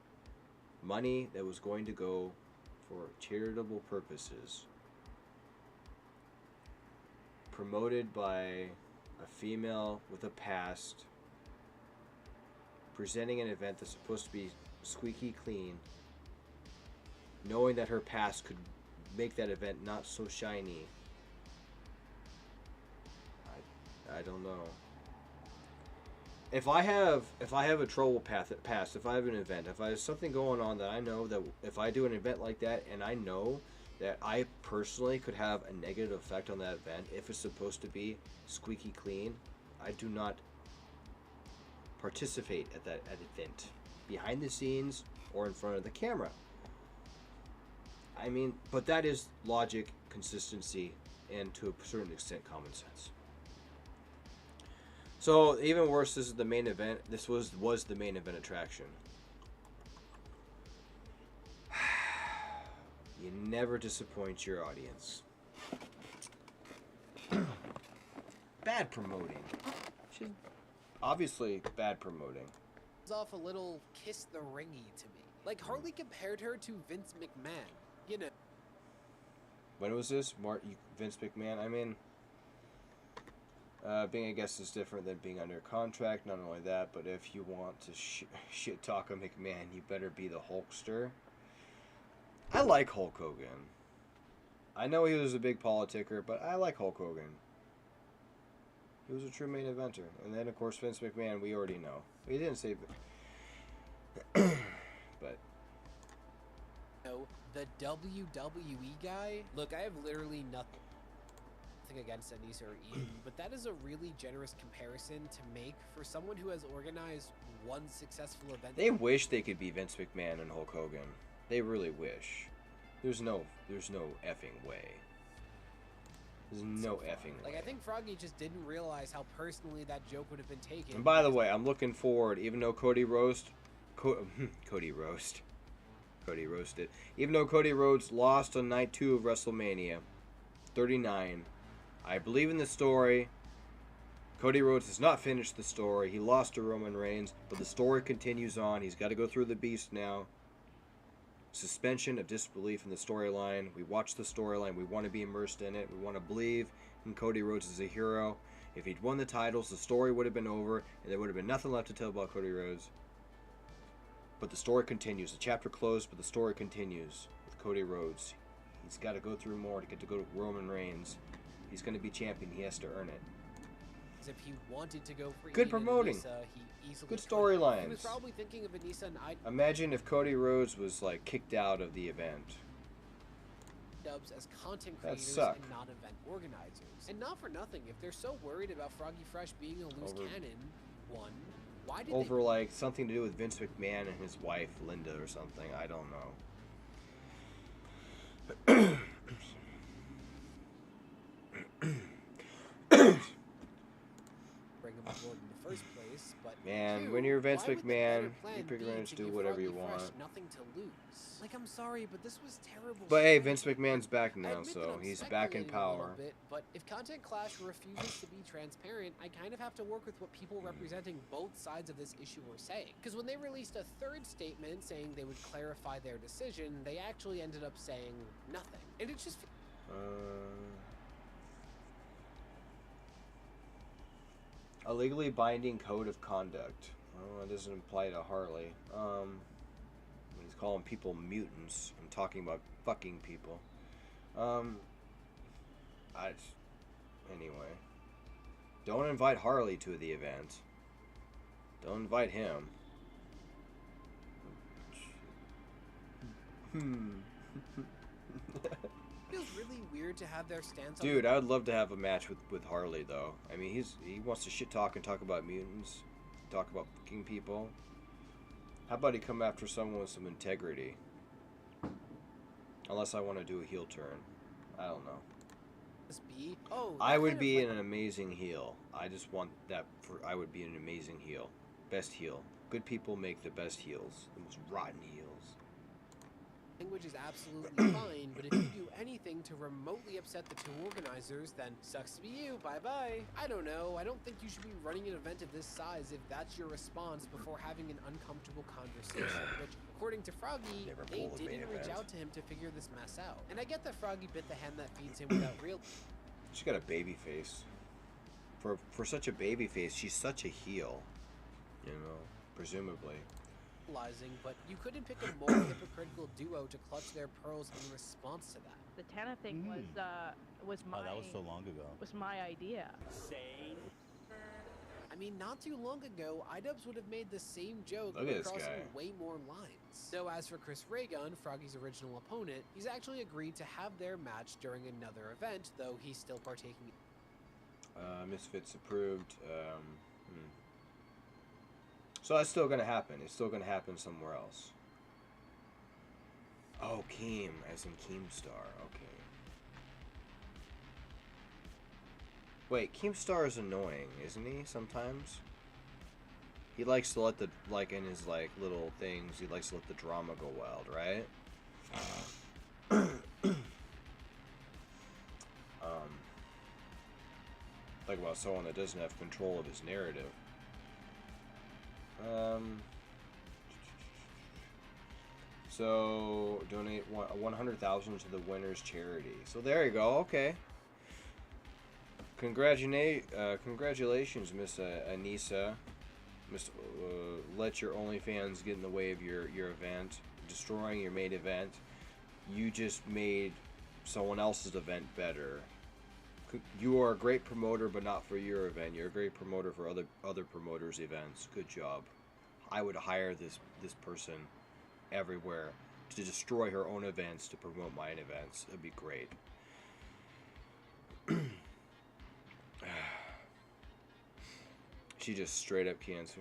Money that was going to go for charitable purposes. Promoted by a female with a past. Presenting an event that's supposed to be squeaky clean. Knowing that her past could make that event not so shiny. I don't know. If I have a trouble past, if I have an event, if I have something going on that I know that if I do an event like that and I know that I personally could have a negative effect on that event if it's supposed to be squeaky clean, I do not participate at that event, behind the scenes or in front of the camera. I mean, but that is logic, consistency, and to a certain extent common sense. So even worse, this is the main event. This was the main event attraction. You never disappoint your audience. Bad promoting. Obviously bad promoting. It's off a little kiss the ringy to me. Like Harley compared her to Vince McMahon. You know. When was this? Vince McMahon? I mean, being a guest is different than being under contract. Not only that, but if you want to shit talk a McMahon, you better be the Hulkster. I like Hulk Hogan. I know he was a big politicker, but I like Hulk Hogan. He was a true main eventer. And then, of course, Vince McMahon, we already know. He didn't say... but... No, the WWE guy? Look, I have literally nothing against Anissa or Ian, but that is a really generous comparison to make for someone who has organized one successful event. They wish they could be Vince McMahon and Hulk Hogan. They really wish. There's no effing way. There's no effing way. Like, I think Froggy just didn't realize how personally that joke would have been taken. And by the way, I'm looking forward, even though Cody Roasted. Even though Cody Rhodes lost on night 2 of WrestleMania 39, I believe in the story. Cody Rhodes has not finished the story. He lost to Roman Reigns, but the story continues on. He's got to go through the beast now. Suspension of disbelief in the storyline. We watch the storyline. We want to be immersed in it. We want to believe in Cody Rhodes as a hero. If he'd won the titles, the story would have been over, and there would have been nothing left to tell about Cody Rhodes. But the story continues. The chapter closed, but the story continues with Cody Rhodes. He's got to go through more to get to go to Roman Reigns. He's going to be champion. He has to earn it. If he wanted to go for good promoting. Anissa, he easily good storylines. He was probably thinking of Anissa and imagine if Cody Rhodes was like kicked out of the event. Dubs as content creators and not event organizers. And not for nothing, if they're so worried about Froggy Fresh being a loose cannon, why did they... like something to do with Vince McMahon and his wife Linda or something? I don't know. Bring him aboard in the first place, but man, when you're Vince McMahon, you pretty much do whatever you want. Nothing to lose. Like, I'm sorry, but this was terrible. But hey, Vince McMahon's back now, so he's back in power. But if Content Clash refuses to be transparent, I kind of have to work with what people representing both sides of this issue were saying. Because when they released a third statement saying they would clarify their decision, they actually ended up saying nothing. And it's just... A legally binding code of conduct. Well, that doesn't apply to Harley. He's calling people mutants and talking about fucking people. Anyway. Don't invite Harley to the event. Don't invite him. Feels really weird to have their stance on Dude, I would love to have a match with Harley though. I mean, he wants to shit talk and talk about mutants, talk about fucking people. How about he come after someone with some integrity? Unless I want to do a heel turn. I don't know. this be. Oh, I that would kind of be like- an amazing heel. I just want that for. I would be an amazing heel. Best heel. Good people make the best heels. The most rotten heels. language is absolutely fine, but if you do anything to remotely upset the two organizers, then sucks to be you, bye-bye. I don't know, I don't think you should be running an event of this size if that's your response before having an uncomfortable conversation, which, according to Froggy, Never they pull the main didn't reach event. out to him to figure this mess out. And I get that Froggy bit the hand that feeds him without real... She's got a baby face. For such a baby face, she's such a heel. You know, presumably. But you couldn't pick a more hypocritical duo to clutch their pearls in response to that. The Tana thing was my. Oh, that was so long ago. Was my idea. Same. I mean, not too long ago, iDubbbz would have made the same joke, Look but at this crossing guy. way more lines. So as for Chris Raygun, Froggy's original opponent, he's actually agreed to have their match during another event, though he's still partaking. Misfits approved. So that's still gonna happen. It's still gonna happen somewhere else. Oh, Keem, as in Keemstar. Okay. Wait, Keemstar is annoying, isn't he? Sometimes. He likes to let the in his little things. He likes to let the drama go wild, right? Talk about someone that doesn't have control of his narrative. So donate 100,000 to the winner's charity. So there you go. Okay. Congratulations, Miss Anissa. Miss, let your OnlyFans get in the way of your event, destroying your main event. You just made someone else's event better. You are a great promoter, but not for your event. You're a great promoter for other promoters' events. Good job. I would hire this person everywhere to destroy her own events to promote mine events. It'd be great. She just straight up cancer.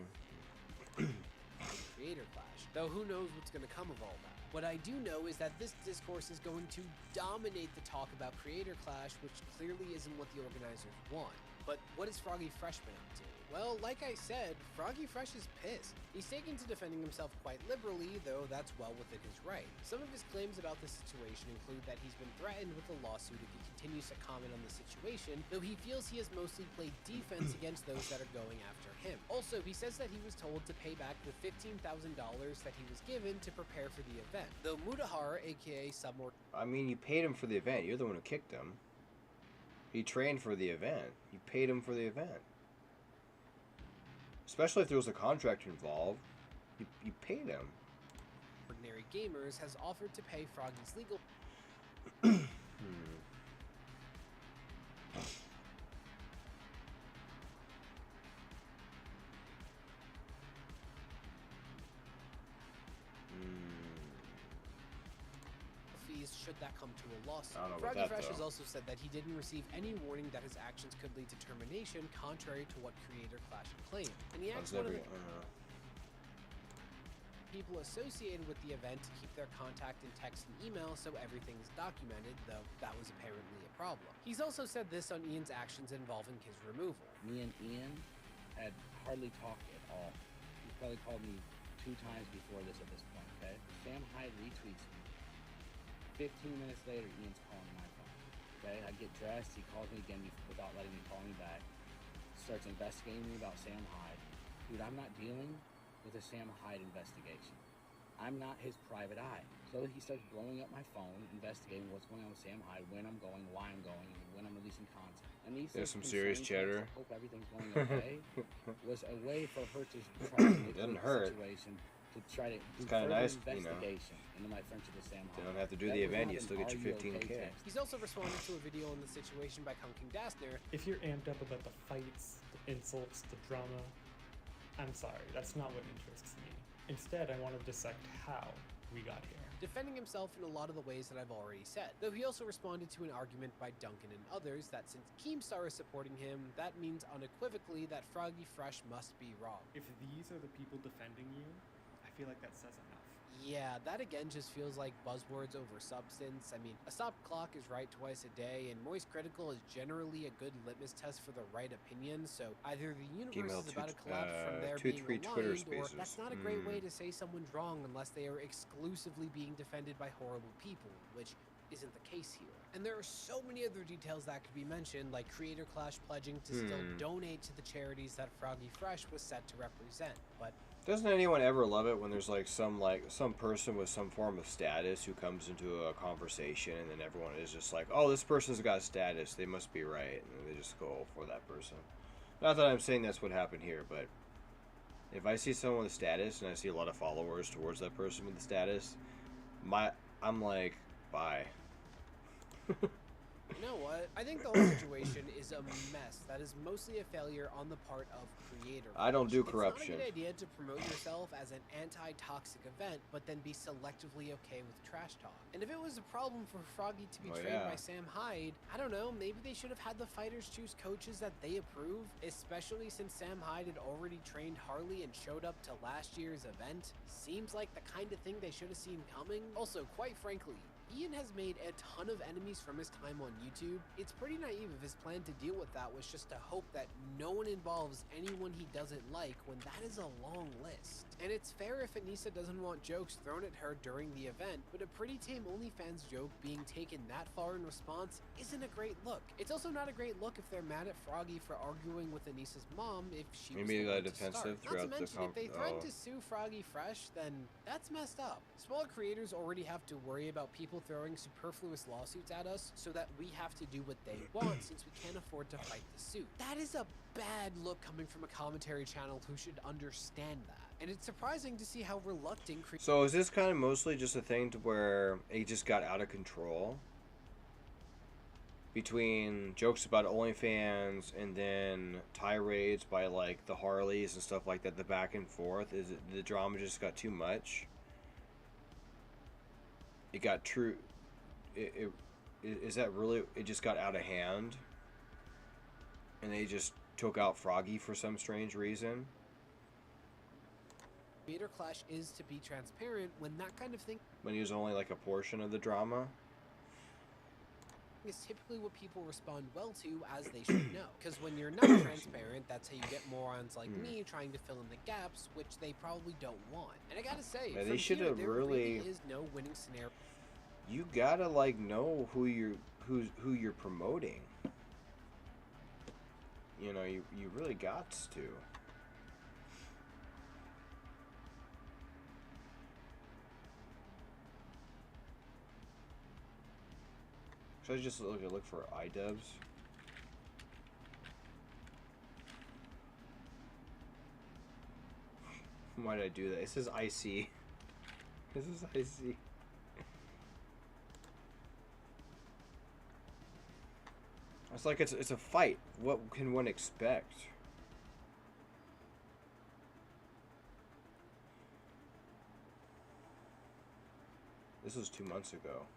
Creator Clash. Though who knows what's going to come of all that. What I do know is that this discourse is going to dominate the talk about Creator Clash, which clearly isn't what the organizers want. But what is Froggy Fresh been up to? Well, like I said, Froggy Fresh is pissed. He's taken to defending himself quite liberally, though that's well within his right. Some of his claims about the situation include that he's been threatened with a lawsuit if he continues to comment on the situation, though he feels he has mostly played defense against those that are going after him. Also, he says that he was told to pay back the $15,000 that he was given to prepare for the event, though Mudahar, aka Submort... I mean, you paid him for the event. You're the one who kicked him. He trained for the event. You paid him for the event. Especially if there was a contract involved. You paid him. Ordinary Gamers has offered to pay Froggy's legal... fees should that come to a lawsuit. I don't know about Froggy that, Fresh though. has also said that he didn't receive any warning that his actions could lead to termination, contrary to what Creator Clash claimed. And he asked one of the people associated with the event to keep their contact in text and email so everything's documented, though that was apparently a problem. He's also said this on Ian's actions involving his removal. Me and Ian had hardly talked at all. He's probably called me 2 times before this at this point, okay? Sam Hyde retweets me. 15 minutes later, Ian's calling my phone, okay? I get dressed, he calls me again without letting me call me back. Starts investigating me about Sam Hyde. Dude, I'm not dealing with a Sam Hyde investigation. I'm not his private eye. So he starts blowing up my phone, investigating what's going on with Sam Hyde, when I'm going, why I'm going, and when I'm releasing content. And these There's some concerning serious things, cheddar. I hope everything's going okay. Was a way for her to try to Doesn't manipulate the hurt. situation to try to do It's kinda further nice, you know. investigation into my friendship with Sam Hyde. You don't have to do That the was event, not you an still get your "Are you 15K. okay" text. He's also responded to a video on the situation by Kunking Dastner. If you're amped up about the fights, the insults, the drama, I'm sorry, that's not what interests me. Instead, I want to dissect how we got here. defending himself in a lot of the ways that I've already said. Though he also responded to an argument by Duncan and others that since Keemstar is supporting him, that means unequivocally that Froggy Fresh must be wrong. If these are the people defending you, I feel like that says enough. Yeah, that again just feels like buzzwords over substance. I mean, a stopped clock is right twice a day, and Moist Critical is generally a good litmus test for the right opinion, so either the universe is about to collapse from there being aligned, or that's not a great way to say someone's wrong unless they are exclusively being defended by horrible people, which isn't the case here. And there are so many other details that could be mentioned, like Creator Clash pledging to still donate to the charities that Froggy Fresh was set to represent, but doesn't anyone ever love it when there's like some person with some form of status who comes into a conversation and then everyone is just like, oh, this person's got status, they must be right, and then they just go for that person. Not that I'm saying that's what happened here, but if I see someone with status and I see a lot of followers towards that person with the status, I'm like, bye. You know what? I think the whole situation is a mess that is mostly a failure on the part of Creator Clash. I don't do corruption. It's not a good idea to promote yourself as an anti-toxic event, but then be selectively okay with trash talk. And if it was a problem for Froggy to be trained by Sam Hyde, I don't know, maybe they should have had the fighters choose coaches that they approve, especially since Sam Hyde had already trained Harley and showed up to last year's event. Seems like the kind of thing they should have seen coming. Also, quite frankly, Ian has made a ton of enemies from his time on YouTube. It's pretty naive if his plan to deal with that was just to hope that no one involves anyone he doesn't like when that is a long list. And it's fair if Anissa doesn't want jokes thrown at her during the event, but a pretty tame OnlyFans joke being taken that far in response isn't a great look. It's also not a great look if they're mad at Froggy for arguing with Anissa's mom if she was the one to start. Not to mention, if they threaten to sue Froggy Fresh, then that's messed up. Smaller creators already have to worry about people throwing superfluous lawsuits at us so that we have to do what they want since we can't afford to fight the suit. That is a bad look coming from a commentary channel who should understand that. And it's surprising to see how reluctant So is this kind of mostly just a thing to where it just got out of control? Between jokes about OnlyFans and then tirades by like the Harleys and stuff like that, the back and forth, is it the drama just got too much? It got true. Is that really? It just got out of hand, and they just took out Froggy for some strange reason. Creator Clash is to be transparent when that kind of thing. When he was only like a portion of the drama. Is typically what people respond well to, as they should know. Because when you're not transparent, that's how you get morons like me trying to fill in the gaps, which they probably don't want. And I gotta say, they should have really is no winning scenario. You gotta like know who you're promoting. You know, you really got to. Should I just look for iDubbbz? Why did I do that? It says IC. This is IC. It's like it's a fight. What can one expect? This was 2 months ago.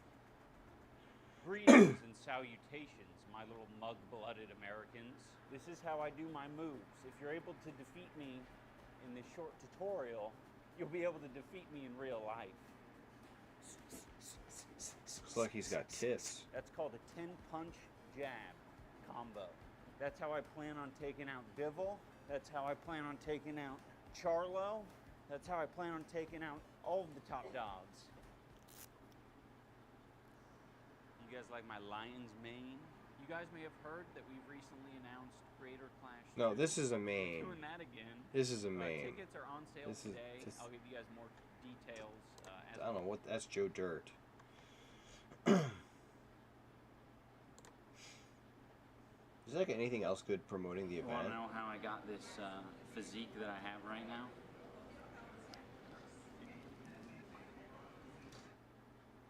Greetings and salutations, my little mug-blooded Americans. This is how I do my moves. If you're able to defeat me in this short tutorial, you'll be able to defeat me in real life. Looks like he's got tits. That's called a 10-punch jab combo. That's how I plan on taking out Bivol. That's how I plan on taking out Charlo. That's how I plan on taking out all of the top dogs. You guys like my lion's mane? You guys may have heard that we've recently announced Creator Clash. No, this is a mane. Doing that again. This is a mane. Tickets are on sale today. I'll give you guys more details. I don't know what. That's Joe Dirt. Is there like anything else good promoting the event? Want to know how I got this physique that I have right now?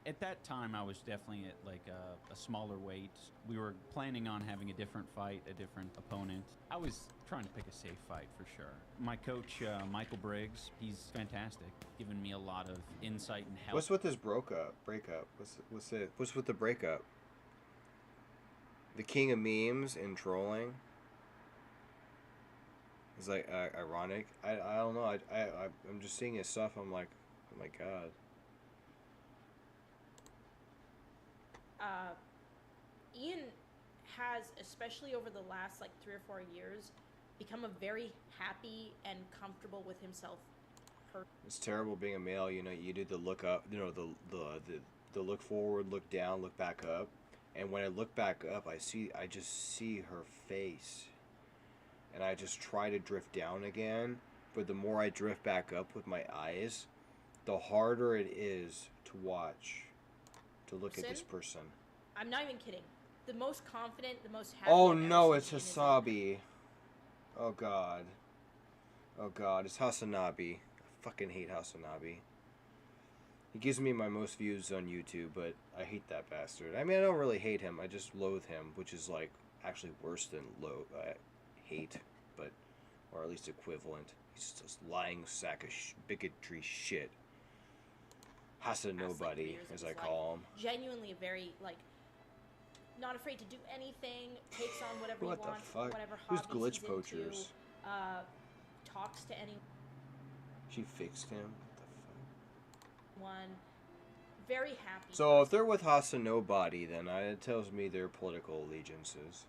At that time, I was definitely at like a smaller weight. We were planning on having a different fight, a different opponent. I was trying to pick a safe fight for sure. My coach, Michael Briggs, he's fantastic, giving me a lot of insight and help. What's with this breakup? What's with the breakup? The king of memes and trolling. It's like ironic. I don't know. I'm just seeing his stuff. I'm like, oh my god. Ian has, especially over the last like 3 or 4 years, become a very happy and comfortable with himself. It's terrible being a male. You know, you do the look up. You know, the look forward, look down, look back up. And when I look back up, I just see her face. And I just try to drift down again. But the more I drift back up with my eyes, the harder it is to watch, to look at this person. I'm not even kidding. The most confident, the most happy. Oh no, it's Hasabi. Oh god. Oh god, it's Hasanabi. I fucking hate Hasanabi. He gives me my most views on YouTube, but I hate that bastard. I mean, I don't really hate him. I just loathe him, which is like actually worse than hate, but or at least equivalent. He's just lying sack of bigotry shit. Hasanobody, as I call him. Genuinely a very like not afraid to do anything. Takes on whatever What he the wants, fuck? whatever Who's hobbies glitch he's poachers? into. Talks to anyone. She fixed him. One very happy. So if they're with Hasanobody, then it tells me their political allegiances.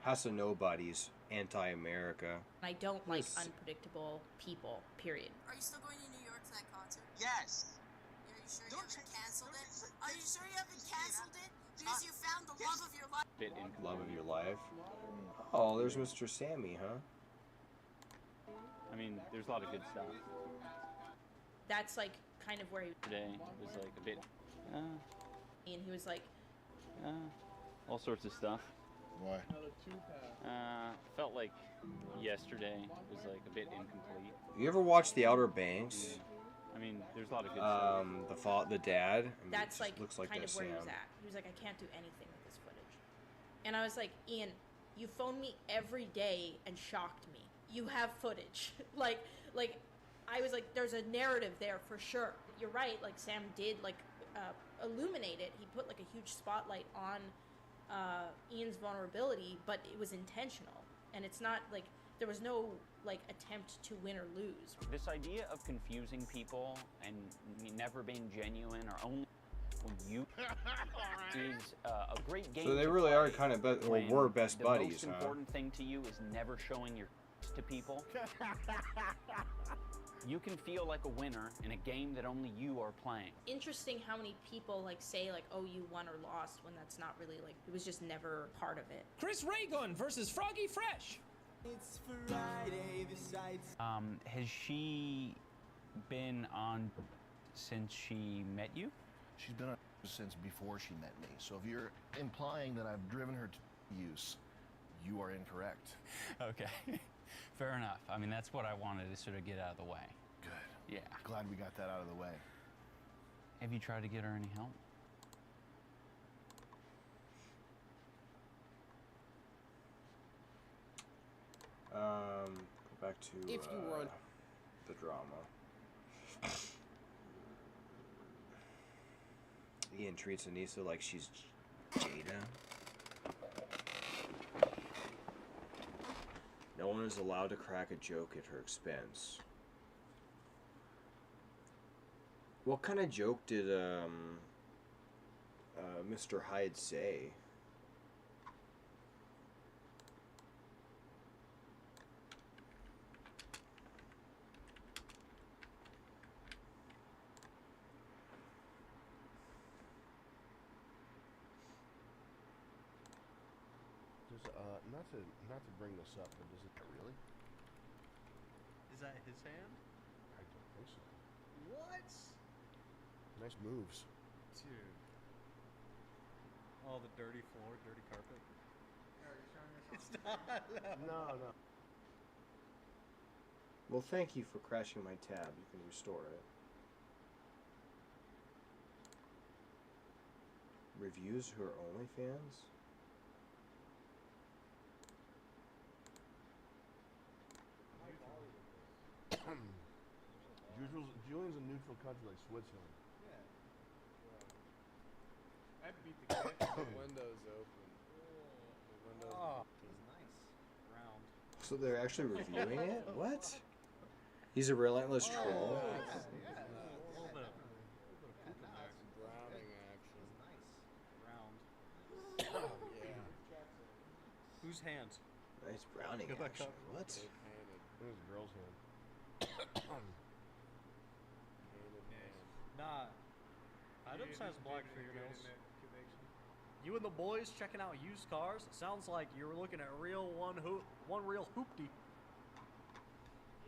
Hasanobody's anti-America. I don't like unpredictable people. Period. Are you still going to New York for that concert? Yes. Are you sure you haven't canceled it? Are you sure you haven't canceled it? Because you found the love of your life. Love of your life. Oh, there's Mr. Sammy, huh? I mean, there's a lot of good stuff. That's like kind of where he Today was like a bit, and he was like, all sorts of stuff. Why? Felt like yesterday was like a bit incomplete. You ever watch The Outer Banks? I mean, there's a lot of good stuff. The dad. I mean, that's like looks like kind that of where he was Sam. at. He was like, I can't do anything with this footage. And I was like, Ian, you phone me every day and shocked me. You have footage. like I was like, there's a narrative there for sure. You're right. Like Sam did like illuminate it. He put like a huge spotlight on Ian's vulnerability, but it was intentional. And it's not like there was no like attempt to win or lose. This idea of confusing people and never being genuine or only when you is a great game. So they to really play are kind of were best buddies, The most important thing to you is never showing your to people. You can feel like a winner in a game that only you are playing. Interesting how many people like say like, oh, you won or lost, when that's not really like, it was just never part of it. Chris Raygun versus Froggy Fresh. It's Friday, the sights. Has she been on since she met you? She's been on since before she met me. So if you're implying that I've driven her to use, you are incorrect. Okay. Fair enough. I mean, that's what I wanted to sort of get out of the way. Good. Yeah. Glad we got that out of the way. Have you tried to get her any help? Go back to If you were on the drama. Ian treats Anissa like she's Jada. No one is allowed to crack a joke at her expense. What kind of joke did Mr. Hyde say? Not to bring this up, but does it really? Is that his hand? I don't think so. What? Nice moves. Dude. All the dirty floor, dirty carpet. It's not. No. Well, thank you for crashing my tab. You can restore it. reviews her OnlyFans? Julian's a neutral country like Switzerland. I beat the kid. The window's open. The window's Oh, open. he's nice. Round. So they're actually reviewing it? What? He's a relentless troll. Yeah. A little bit of poop in there. Drowning action. He's nice. Round. Oh, yeah. Whose hand? Nice browning Go back action. up. What? Big-handed. It was a girl's hand. Handed man. Nah. Adams has black fingernails. You and the boys checking out used cars? Sounds like you were looking at real one real hoopty.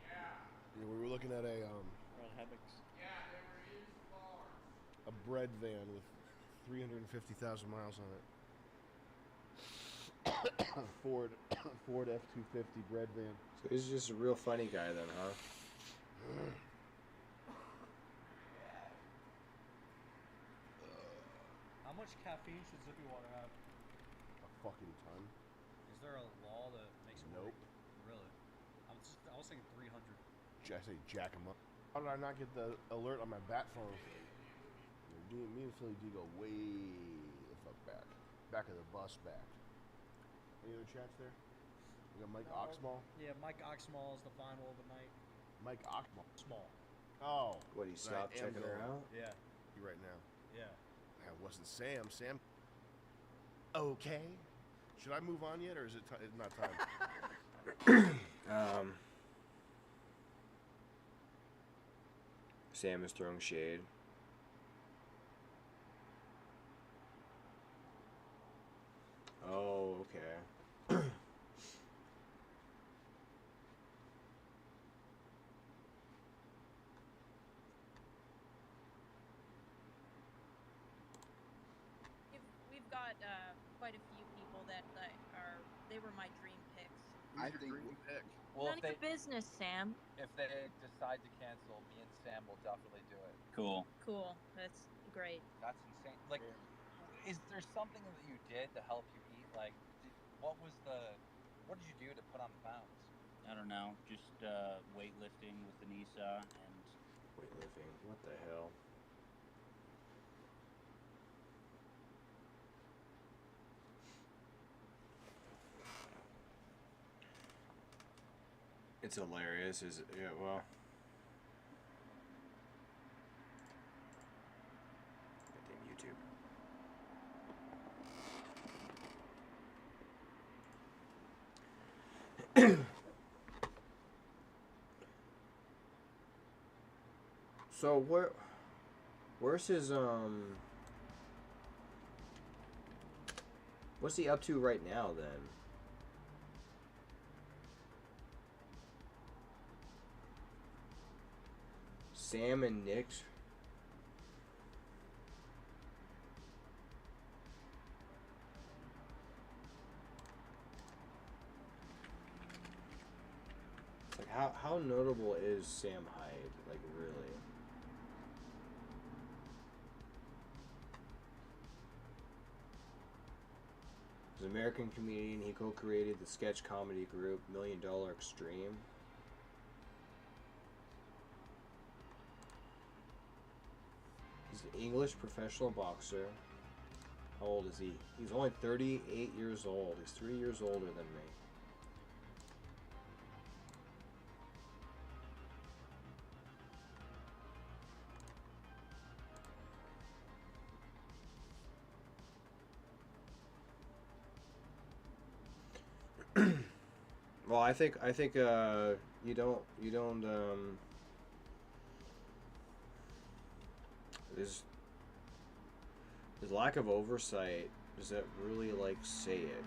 Yeah, we were looking at a hammocks. a bread van with 350,000 miles on it. Ford F-250 bread van. So he's just a real funny guy then, huh? How much caffeine should Zippy Water have? A fucking ton. Is there a law that makes it Nope. work? Really? I was thinking 300. I say jack him up. How did I not get the alert on my bat phone? Me and Philly D go way the fuck back. Back of the bus back. Any other chats there? We got Mike Oxmall. Yeah, Mike Oxmall is the final of the night. Mike Oxmall. Small. Oh. What, he stopped checking her out? Yeah. You right now. Yeah. That wasn't Sam. Sam. Okay. Should I move on yet, or is it not time? Sam is throwing shade. Oh, okay. We've got quite a few people that they were my dream picks. I think. None Well, of your business, Sam. if they decide to cancel, me and Sam will definitely do it. Cool. Cool. That's great. That's insane. Like, is there something that you did to help you eat? Like, what did you do to put on the pounds? I don't know. Just weightlifting with Anissa and Weightlifting. What the hell? It's hilarious. Is it? Yeah. Well. Goddamn YouTube. So where's his what's he up to right now then? Sam and Nick. It's like how notable is Sam Hyde? Like really? He's an American comedian. He co-created the sketch comedy group $1 Million Extreme. He's an English professional boxer. How old is he? He's only 38 years old. He's 3 years older than me. Well, I think you don't there's lack of oversight. Does that really like say it?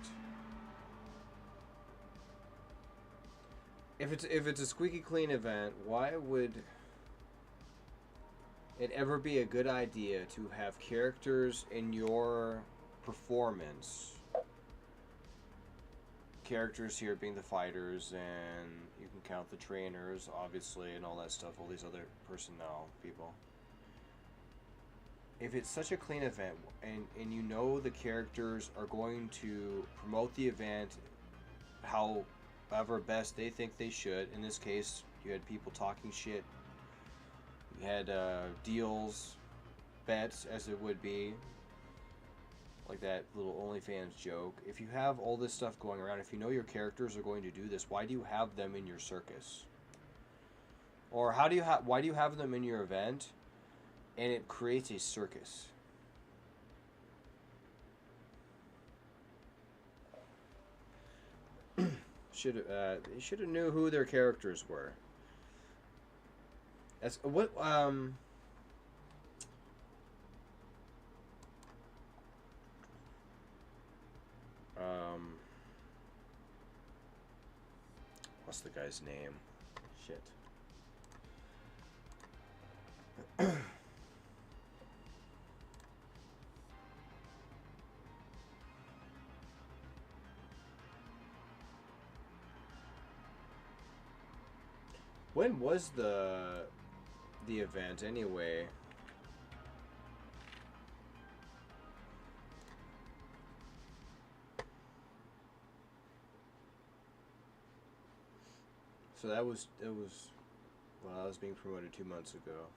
If it's a squeaky clean event, why would it ever be a good idea to have characters in your performance? Characters here being the fighters, and you can count the trainers, obviously, and all that stuff, all these other personnel people. if it's such a clean event, and you know the characters are going to promote the event however best they think they should. In this case, you had people talking shit. You had deals, bets, as it would be, like that little OnlyFans joke. If you have all this stuff going around, if you know your characters are going to do this, why do you have them in your circus? Or why do you have them in your event, and it creates a circus? They should have knew who their characters were. That's what what's the guy's name? Shit. When was the event anyway? So that was well, I was being promoted 2 months ago.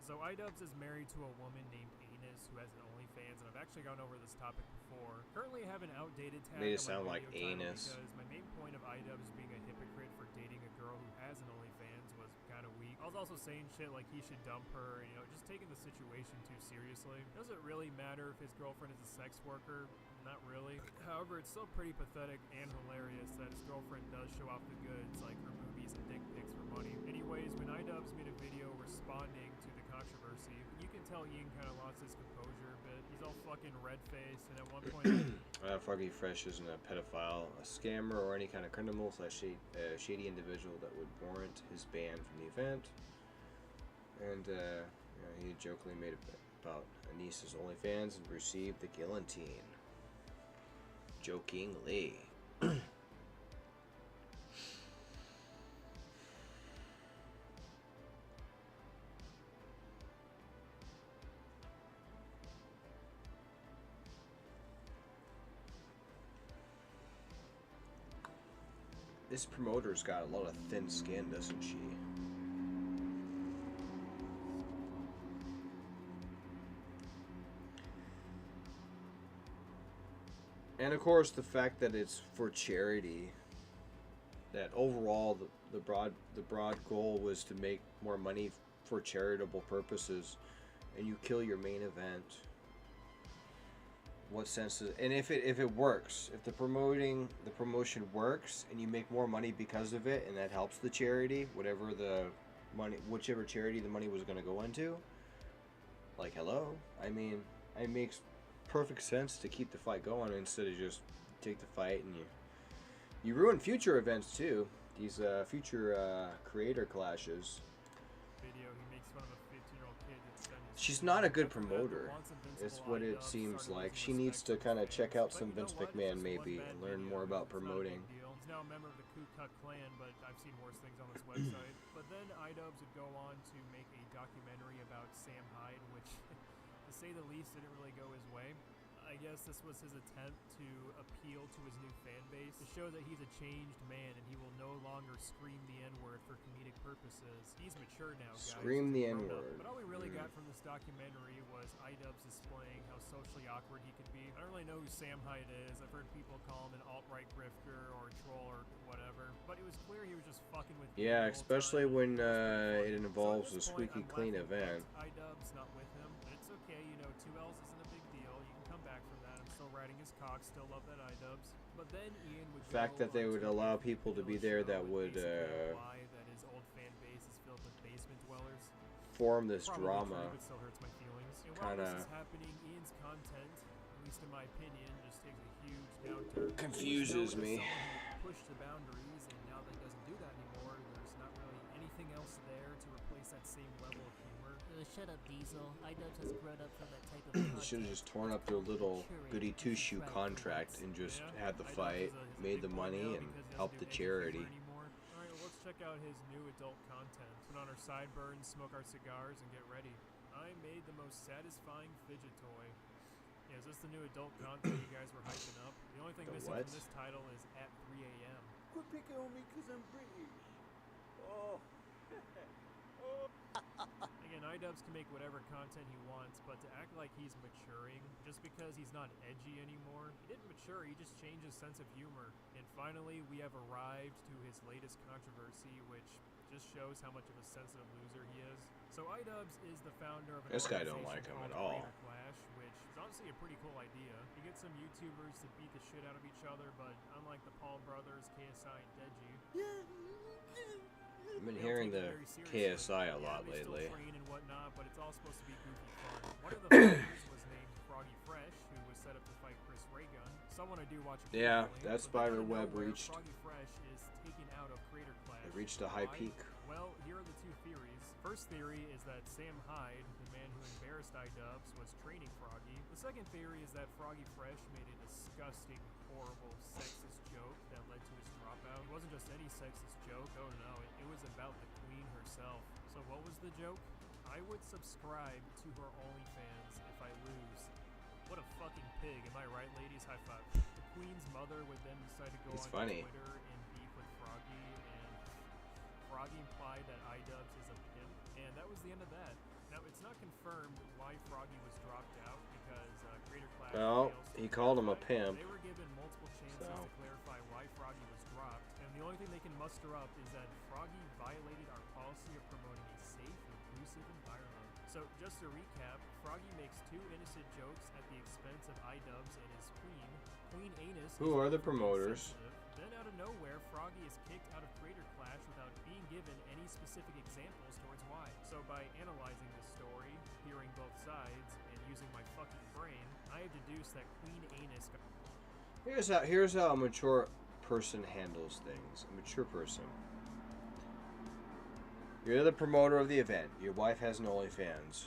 So iDubbbz is married to a woman named Anus who has an OnlyFans, and I've actually gone over this topic before. Currently I have an outdated tag Made it on my sound like video title anus. because my main point of iDubbbz being a hypocrite for dating a girl who has an OnlyFans was kind of weak. I was also saying shit like he should dump her, and, just taking the situation too seriously. Does it really matter if his girlfriend is a sex worker? Not really. However, it's still pretty pathetic and hilarious that his girlfriend does show off the goods, like her boobies and dick pics for money. Anyways, when iDubbbz made a video responding to the controversy, you can tell Ian kind of lost his composure, but he's all fucking red-faced, and at one point... Froggy Fresh isn't a pedophile, a scammer, or any kind of criminal / shady individual that would warrant his ban from the event. And he jokingly made it about a niece's OnlyFans and received the guillotine. Jokingly. This promoter's got a lot of thin skin, doesn't she? And of course, the fact that it's for charity. That overall, the broad goal was to make more money for charitable purposes, and you kill your main event. What sense is? And if it works, if the promotion works, and you make more money because of it, and that helps the charity, whichever charity the money was going to go into. Like, hello, I mean, it makes perfect sense to keep the fight going instead of just take the fight and you ruin future events too. These future creator clashes. Video, he makes fun of a 15-year-old kid that's She's not a good promoter. Is what it seems like. She needs to kind of check out some Vince McMahon maybe and learn more about promoting. He's now a member of the Ku Klux Klan, but I've seen worse things on this website. But then iDubbbz would go on to make a documentary about Sam Hyde, which, to say the least, didn't really go his way. I guess this was his attempt to appeal to his new fan base, to show that he's a changed man and he will no longer scream the N-word for comedic purposes. He's mature now, guys. Scream the N-word. But all we really got from this documentary was iDubbbz displaying how socially awkward he could be. I don't really know who Sam Hyde is. I've heard people call him an alt-right grifter or a troll or whatever. But it was clear he was just fucking with people. Yeah, especially when it involves a squeaky clean event. iDubbbz not with him, but it's okay. 2 L's isn't a big deal. You can come back from that. I'm still riding his cock. Still love that iDubbbz. But then Ian would The fact that they would allow people to be there that would that his old fan base is filled with basement dwellers. form this Probably drama. true, but still hurts my feelings. And while Kind this of is happening, Ian's content, at least in my opinion, just takes a huge downturn. Confuses He was known as me. someone who pushed the boundaries, and now that he doesn't do that anymore, there's not really anything else there to replace that same level of humor. Shut up, Diesel. iDubbbz has grown up from that type of You should have just torn up their little goody two-shoe contract and just had the fight, made the money, and helped the charity. Alright, well, let's check out his new adult content. Put on our sideburns, smoke our cigars, and get ready. I made the most satisfying fidget toy. Yeah, is this the new adult content you guys were hyping up? The only thing missing from this title is at 3 a.m. Quit picking on me because I'm British. Oh. Again, iDubbbz can make whatever content he wants, but to act like he's maturing just because he's not edgy anymore, he didn't mature, he just changed his sense of humor. And finally, we have arrived to his latest controversy, which just shows how much of a sensitive loser he is. So iDubbbz is the founder of an This guy don't like him at all. Creator Clash, which is honestly a pretty cool idea. He gets some YouTubers to beat the shit out of each other, but unlike the Paul brothers, KSI, and Deji, I've been hearing the KSI a lot lately. Train and whatnot, but it's all supposed to be goofy fun. One of the fighters was named Froggy Fresh, who was set up to fight Chris Raygun. Someone I do watch. Yeah, that spider web reached. Froggy Fresh is taken out of Creator Clash. It reached a high peak. Well, here are the two theories. First theory is that Sam Hyde, the man who embarrassed iDubbbz, was training Froggy. The second theory is that Froggy Fresh made a disgusting, horrible, sexist joke that led to his dropout. It wasn't just any sexist joke, oh no, it was about the queen herself. So what was the joke? I would subscribe to her OnlyFans if I lose. What a fucking pig, am I right, ladies? High five. The queen's mother would then decide to go on Twitter and beef with Froggy, and Froggy implied that iDubbbz is a pimp, and that was the end of that. Now, it's not confirmed why Froggy was dropped out, because Creator Clash... Well, he called him a pimp. They were given multiple chances to clarify why Froggy was dropped, and the only thing they can muster up is that Froggy violated our policy of promoting a safe, inclusive environment. So, just to recap, Froggy makes two innocent jokes at the expense of iDubbbz and his queen. Queen Anus... Who are the promoters? Then out of nowhere, Froggy is kicked out of Creator Clash without being given any specific examples towards why. So by analyzing this story, hearing both sides, and using my fucking brain, I have deduced that Queen Anus got... Here's how a mature person handles things. A mature person. You're the promoter of the event. Your wife has an OnlyFans.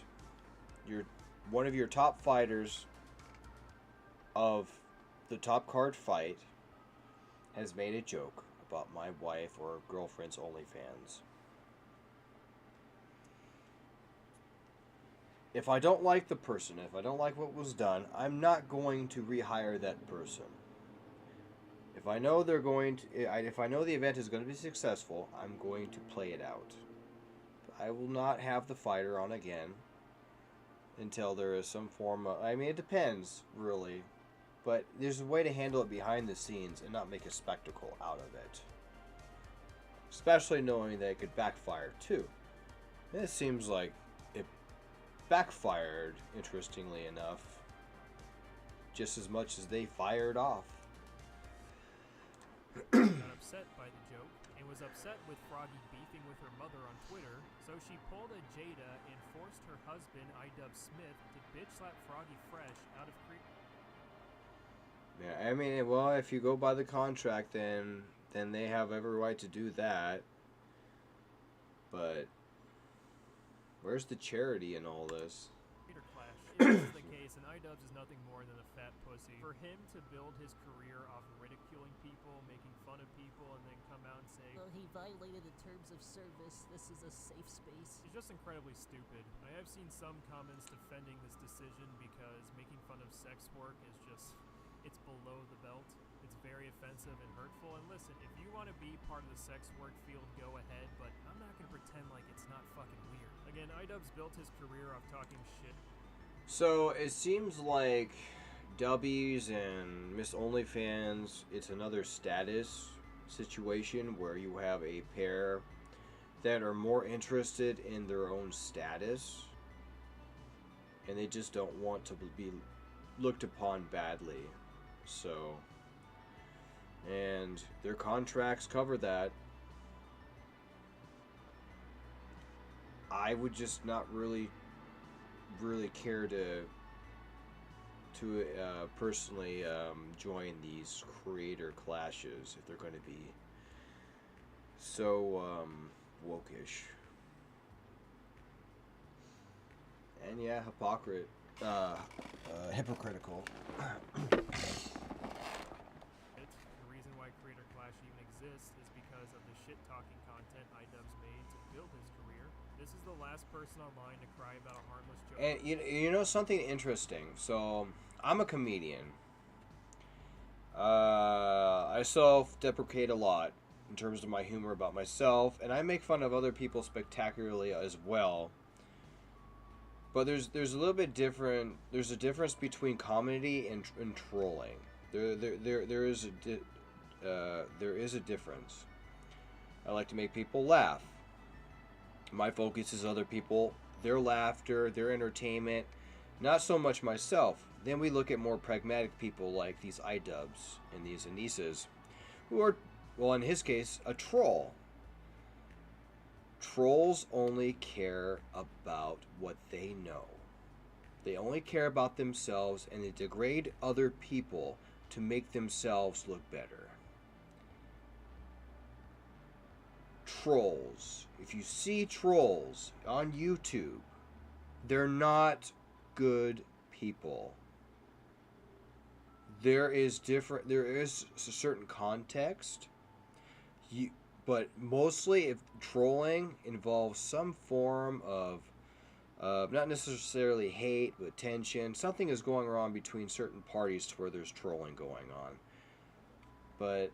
One of your top fighters of the top card fight has made a joke about my wife or girlfriend's OnlyFans. If I don't like the person, if I don't like what was done, I'm not going to rehire that person. If I know they're going to, if I know the event is going to be successful, I'm going to play it out. I will not have the fighter on again until there is some form of, I mean, it depends, really. But there's a way to handle it behind the scenes and not make a spectacle out of it. Especially knowing that it could backfire, too. And it seems like it backfired, interestingly enough, just as much as they fired off. Got upset by the joke and was upset with Froggy beefing with her mother on Twitter, so she pulled a Jada and forced her husband, iDubbbz Smith, to bitch slap Froggy Fresh out of Yeah, I mean, well, if you go by the contract, then they have every right to do that. But where's the charity in all this? Creator Clash. If this is the case, and iDubbbz is nothing more than a fat pussy. For him to build his career off ridiculing people, making fun of people, and then come out and say, Well, he violated the terms of service. This is a safe space. It's just incredibly stupid. I have seen some comments defending this decision because making fun of sex work is just... it's below the belt. It's very offensive and hurtful. And listen, if you want to be part of the sex work field, go ahead, but I'm not going to pretend like it's not fucking weird. Again, iDubbbz built his career off talking shit. So, it seems like Dubbies and Miss OnlyFans, it's another status situation where you have a pair that are more interested in their own status, and they just don't want to be looked upon badly. So, and their contracts cover that. I would just not really care to personally join these creator clashes if they're going to be so wokish. And yeah, hypocritical. The reason why Creator Clash even exists is because of the shit-talking content iDubbbz made to build his career. This is the last person online to cry about a harmless joke. And you know something interesting? So, I'm a comedian. I self-deprecate a lot in terms of my humor about myself, and I make fun of other people spectacularly as well. But there's a little bit different. There's a difference between comedy and trolling. There is a difference. I like to make people laugh. My focus is other people, their laughter, their entertainment, not so much myself. Then we look at more pragmatic people like these iDubbbz and these Anisas, who are, well, in his case, a troll. Trolls only care about what they know. They only care about themselves, and they degrade other people to make themselves look better. Trolls. If you see trolls on YouTube, they're not good people. There is a certain context. But mostly, if trolling involves some form of not necessarily hate, but tension, something is going on between certain parties to where there's trolling going on. But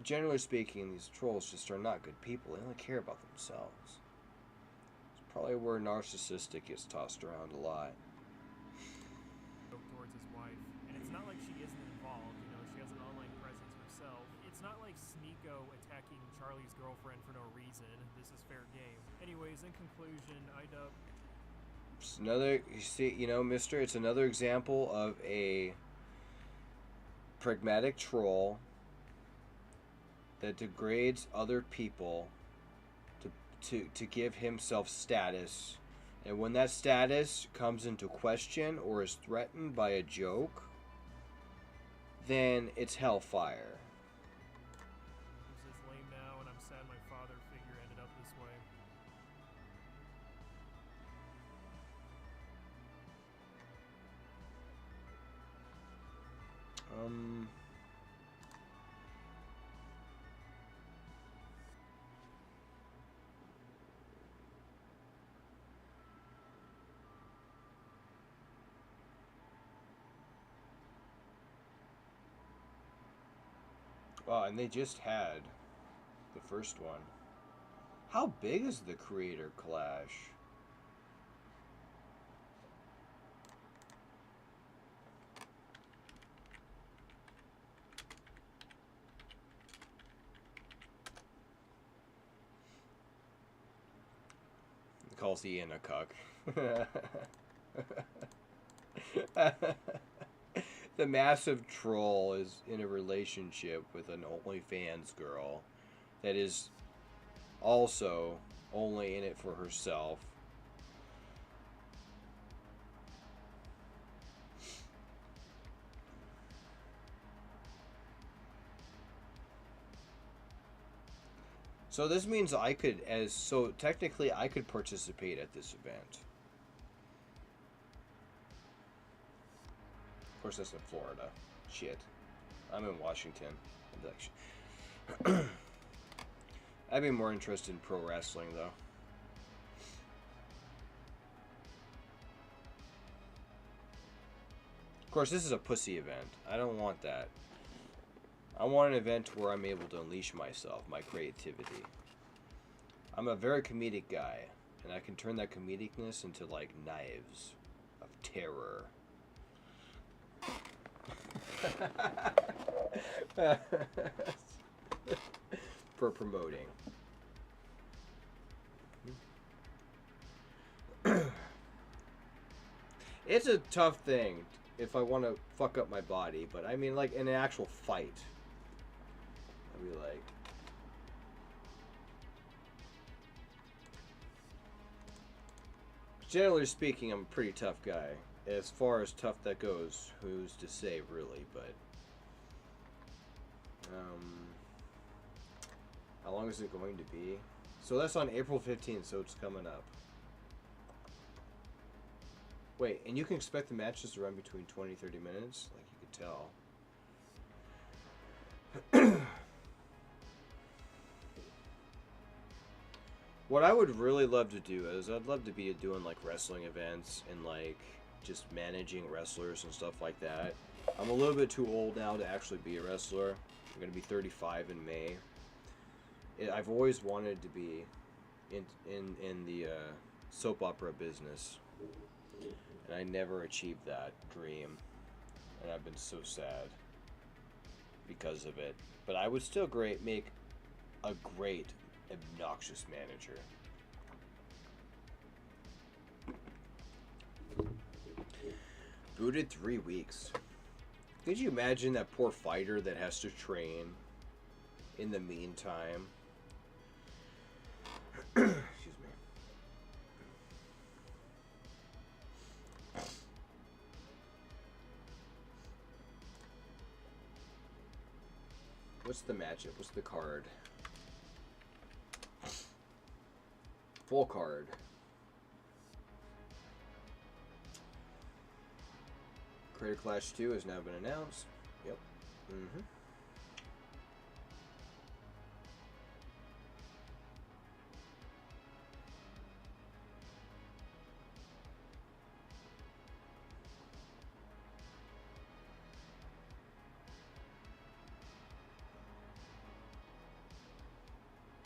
generally speaking, these trolls just are not good people. They only care about themselves. It's probably where narcissistic gets tossed around a lot. Towards his wife, and it's not like she isn't involved. You know, she has an online presence herself. It's not like Sneeko attacking Charlie's girlfriend for no reason. This is fair game. Anyways, in conclusion, iDubbbz. It's another, you see, you know, Mister. It's another example of a pragmatic troll that degrades other people to give himself status. And when that status comes into question or is threatened by a joke, then it's hellfire. This is lame now, and I'm sad my father figure ended up this way. Wow, and they just had the first one. How big is the Creator Clash? He calls Ian a cuck. The massive troll is in a relationship with an OnlyFans girl that is also only in it for herself. So this means technically I could participate at this event. Of course, that's in Florida. Shit. I'm in Washington. I'd be more interested in pro wrestling, though. Of course, this is a pussy event. I don't want that. I want an event where I'm able to unleash myself, my creativity. I'm a very comedic guy, and I can turn that comedicness into, like, knives of terror. For promoting. It's a tough thing if I want to fuck up my body, but I mean, like, in an actual fight, I'd be like, generally speaking, I'm a pretty tough guy. As far as tough that goes, who's to say, really, but how long is it going to be? So that's on April 15th, so it's coming up. Wait, and you can expect the matches to run between 20-30 minutes? Like, you could tell. What I would really love to do is I'd love to be doing like wrestling events and like just managing wrestlers and stuff like that. I'm a little bit too old now to actually be a wrestler. I'm gonna be 35 in May. I've always wanted to be in the soap opera business, and I never achieved that dream, and I've been so sad because of it. But I would still make a great obnoxious manager. Booted 3 weeks. Could you imagine that poor fighter that has to train in the meantime? Excuse me. What's the matchup? What's the card? Full card. Creator Clash 2 has now been announced. Yep.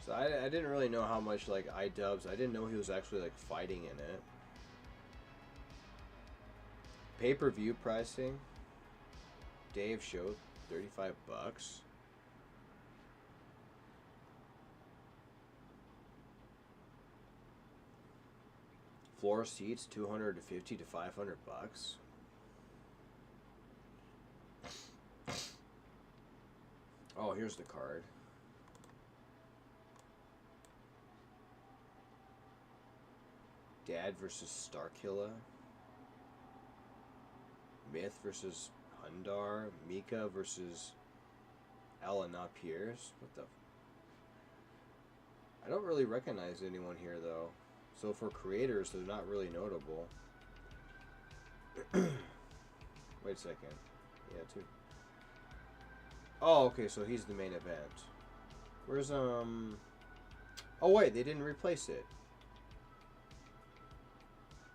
So I didn't really know how much like iDubbbz. I didn't know he was actually like fighting in it. Pay-per-view pricing. Day of show, $35. Floor seats, $250 to $500. Oh, here's the card. Dad versus Starkilla. Myth versus Hundar. Mika versus Alana Pierce. What the? I don't really recognize anyone here though. So for creators, they're not really notable. Wait a second. Yeah, too. Oh, okay, so he's the main event. Where's Oh wait, they didn't replace it.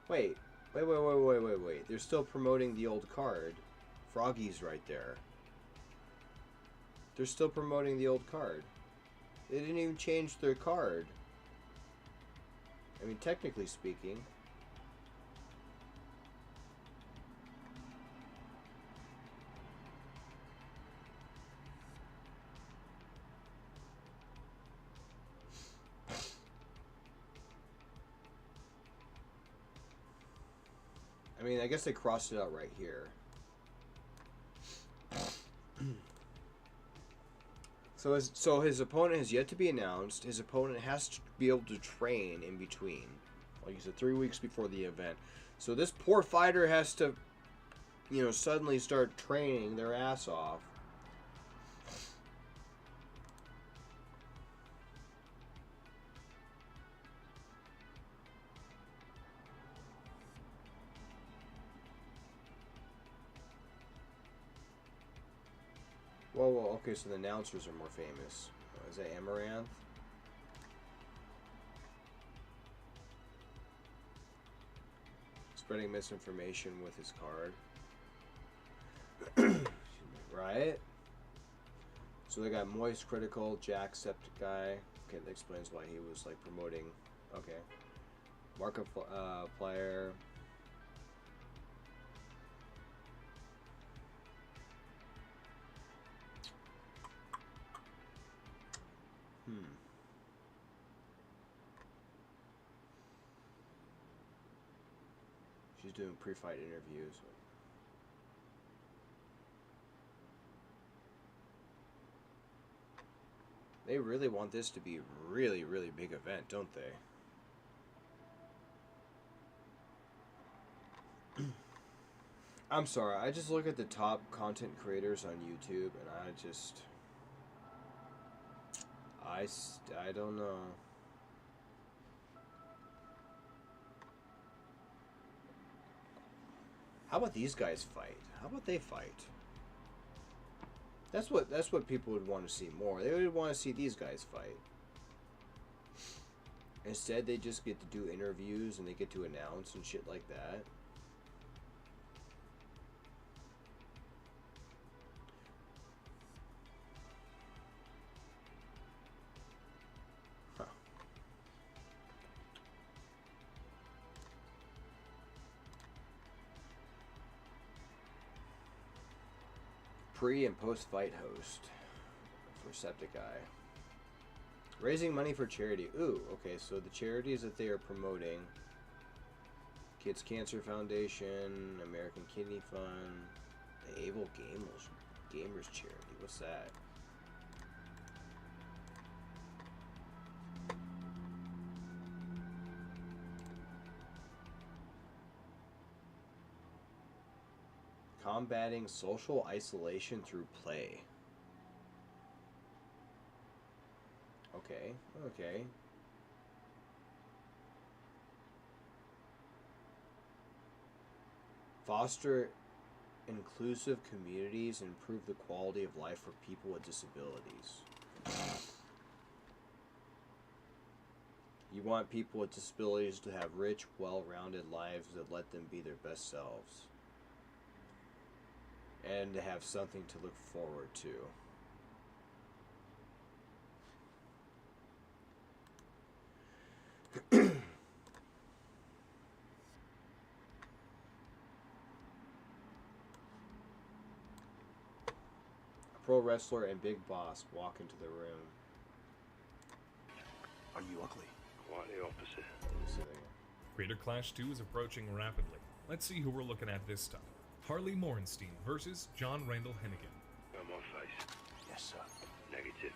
Wait. They're still promoting the old card. Froggy's right there. They're still promoting the old card. They didn't even change their card. I mean, technically speaking. I mean, I guess they crossed it out right here. So his opponent has yet to be announced. His opponent has to be able to train in between. Like you said, 3 weeks before the event. So this poor fighter has to, suddenly start training their ass off. Whoa, okay, so the announcers are more famous. Is that Amaranth? Spreading misinformation with his card. Right? So they got Moist Critical, Jack Septic Guy. Okay, that explains why he was like promoting. Okay. Markiplier. She's doing pre-fight interviews. They really want this to be a really, really big event, don't they? I'm sorry, I just look at the top content creators on YouTube and I don't know. How about these guys fight? How about they fight? That's what people would want to see more. They would want to see these guys fight. Instead, they just get to do interviews and they get to announce and shit like that. Huh. Pre and post fight host for Septic Eye. Raising money for charity. Ooh, okay, so the charities that they are promoting: Kids Cancer Foundation, American Kidney Fund, the Able Gamers Charity. What's that? Combating social isolation through play. Okay, okay. Foster inclusive communities and improve the quality of life for people with disabilities. You want people with disabilities to have rich, well-rounded lives that let them be their best selves. And to have something to look forward to. A pro wrestler and Big Boss walk into the room. Are you ugly? Quite the opposite. Creator Clash 2 is approaching rapidly. Let's see who we're looking at this time. Harley Morenstein versus John Randall Hennigan. On my face. Yes, sir. Negative.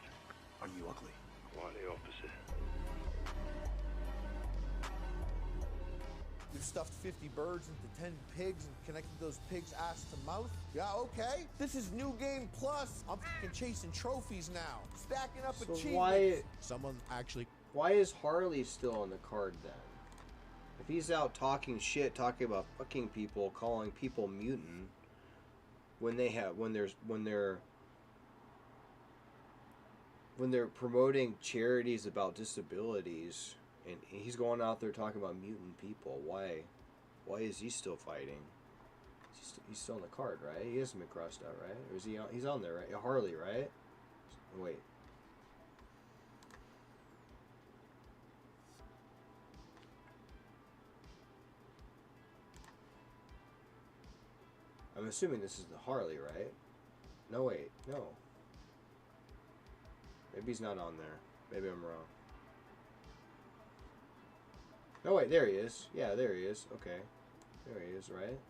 Are you ugly? Quite the opposite. You've stuffed 50 birds into 10 pigs and connected those pigs' ass to mouth? Yeah, okay. This is New Game Plus. I'm fucking chasing trophies now. Stacking up So achievements. Someone actually... Why is Harley still on the card then? If he's out talking shit, talking about fucking people, calling people mutant, when they're promoting charities about disabilities, and he's going out there talking about mutant people, why is he still fighting? He's still on the card, right? He hasn't been crossed out, right? Or is he on? He's on there, right? Harley, right? Wait. I'm assuming this is the Harley, right? No, wait, no. Maybe he's not on there. Maybe I'm wrong. No, wait, there he is. Yeah, there he is. Okay. There he is, right?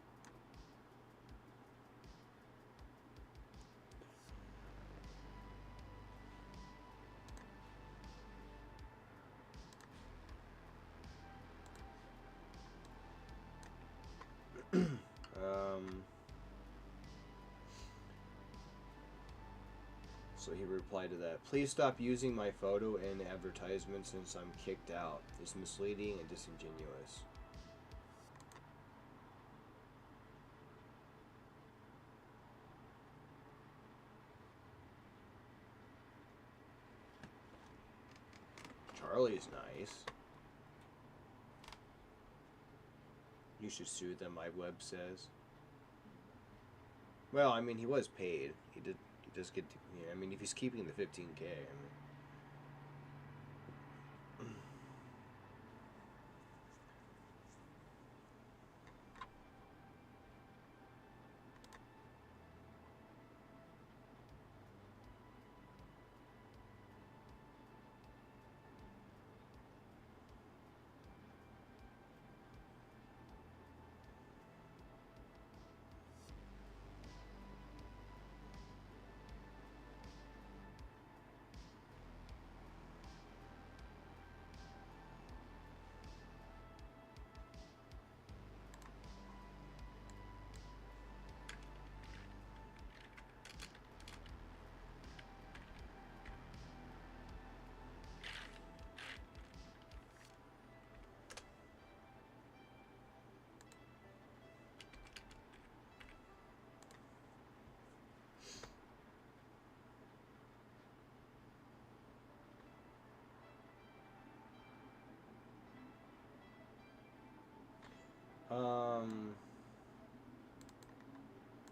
So he replied to that. Please stop using my photo in advertisements since I'm kicked out. It's misleading and disingenuous. Charlie's nice. You should sue them, my web says. Well, I mean, he was paid. He does get to, I mean, if he's keeping the 15K, I mean.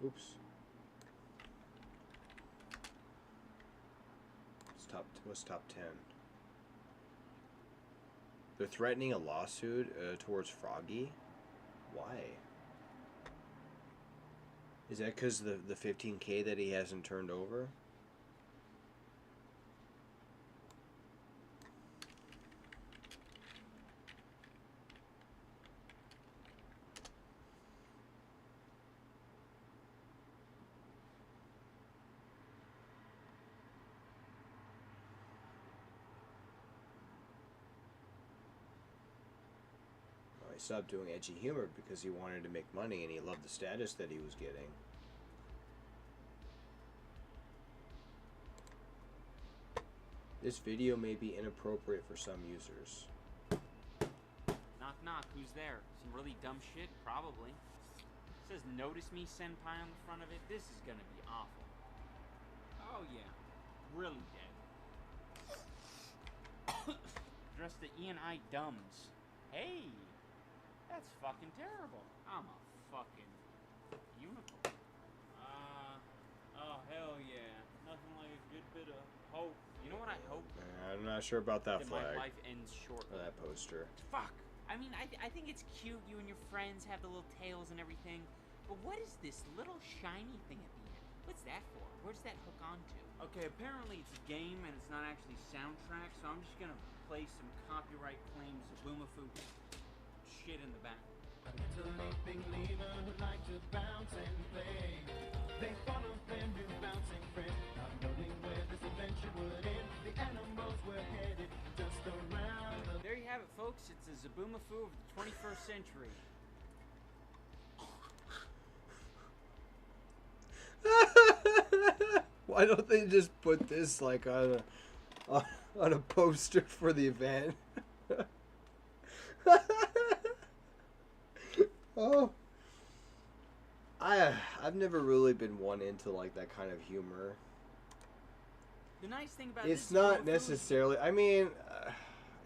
Oops. What's top 10? They're threatening a lawsuit towards Froggy. Why? Is that because the 15K that he hasn't turned over? He stopped doing edgy humor because he wanted to make money and he loved the status that he was getting. This video may be inappropriate for some users. Knock knock, who's there? Some really dumb shit? Probably. It says notice me senpai on the front of it. This is gonna be awful. Oh yeah. Really dead. Dressed the E&I dumbs. Hey! That's fucking terrible. I'm a fucking unicorn. Oh hell yeah. Nothing like a good bit of hope. You know what I hope? I'm not sure about that flag. My life ends shortly. Or that poster. Fuck. I mean, I think it's cute. You and your friends have the little tails and everything. But what is this little shiny thing at the end? What's that for? Where's that hook onto? Okay, apparently it's a game and it's not actually soundtrack, so I'm just gonna play some copyright claims of Boomafoo shit in the back. There you have it, folks. It's a Zaboomafoo of the 21st century. Why don't they just put this like on a poster for the event? Oh, I've never really been one into like that kind of humor. The nice thing about It's this not Zaboomafoo necessarily. I mean, I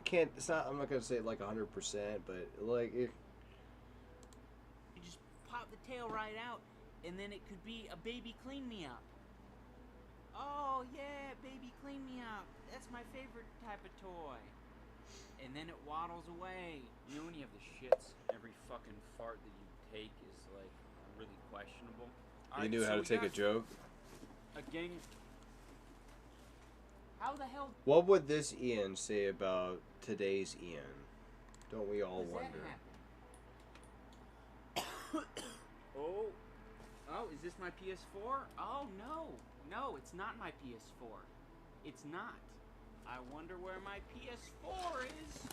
can't. It's not. I'm not gonna say like 100%, but like it. You just pop the tail right out, and then it could be a baby clean me up. Oh yeah, baby clean me up. That's my favorite type of toy. And then it waddles away. You know when you have the shits, every fucking fart that you take is like really questionable. You knew how to take a joke. A gang. How the hell? What would this Ian say about today's Ian? Don't we all wonder? Oh, is this my PS4? Oh no, it's not my PS4. It's not. I wonder where my PS4 is.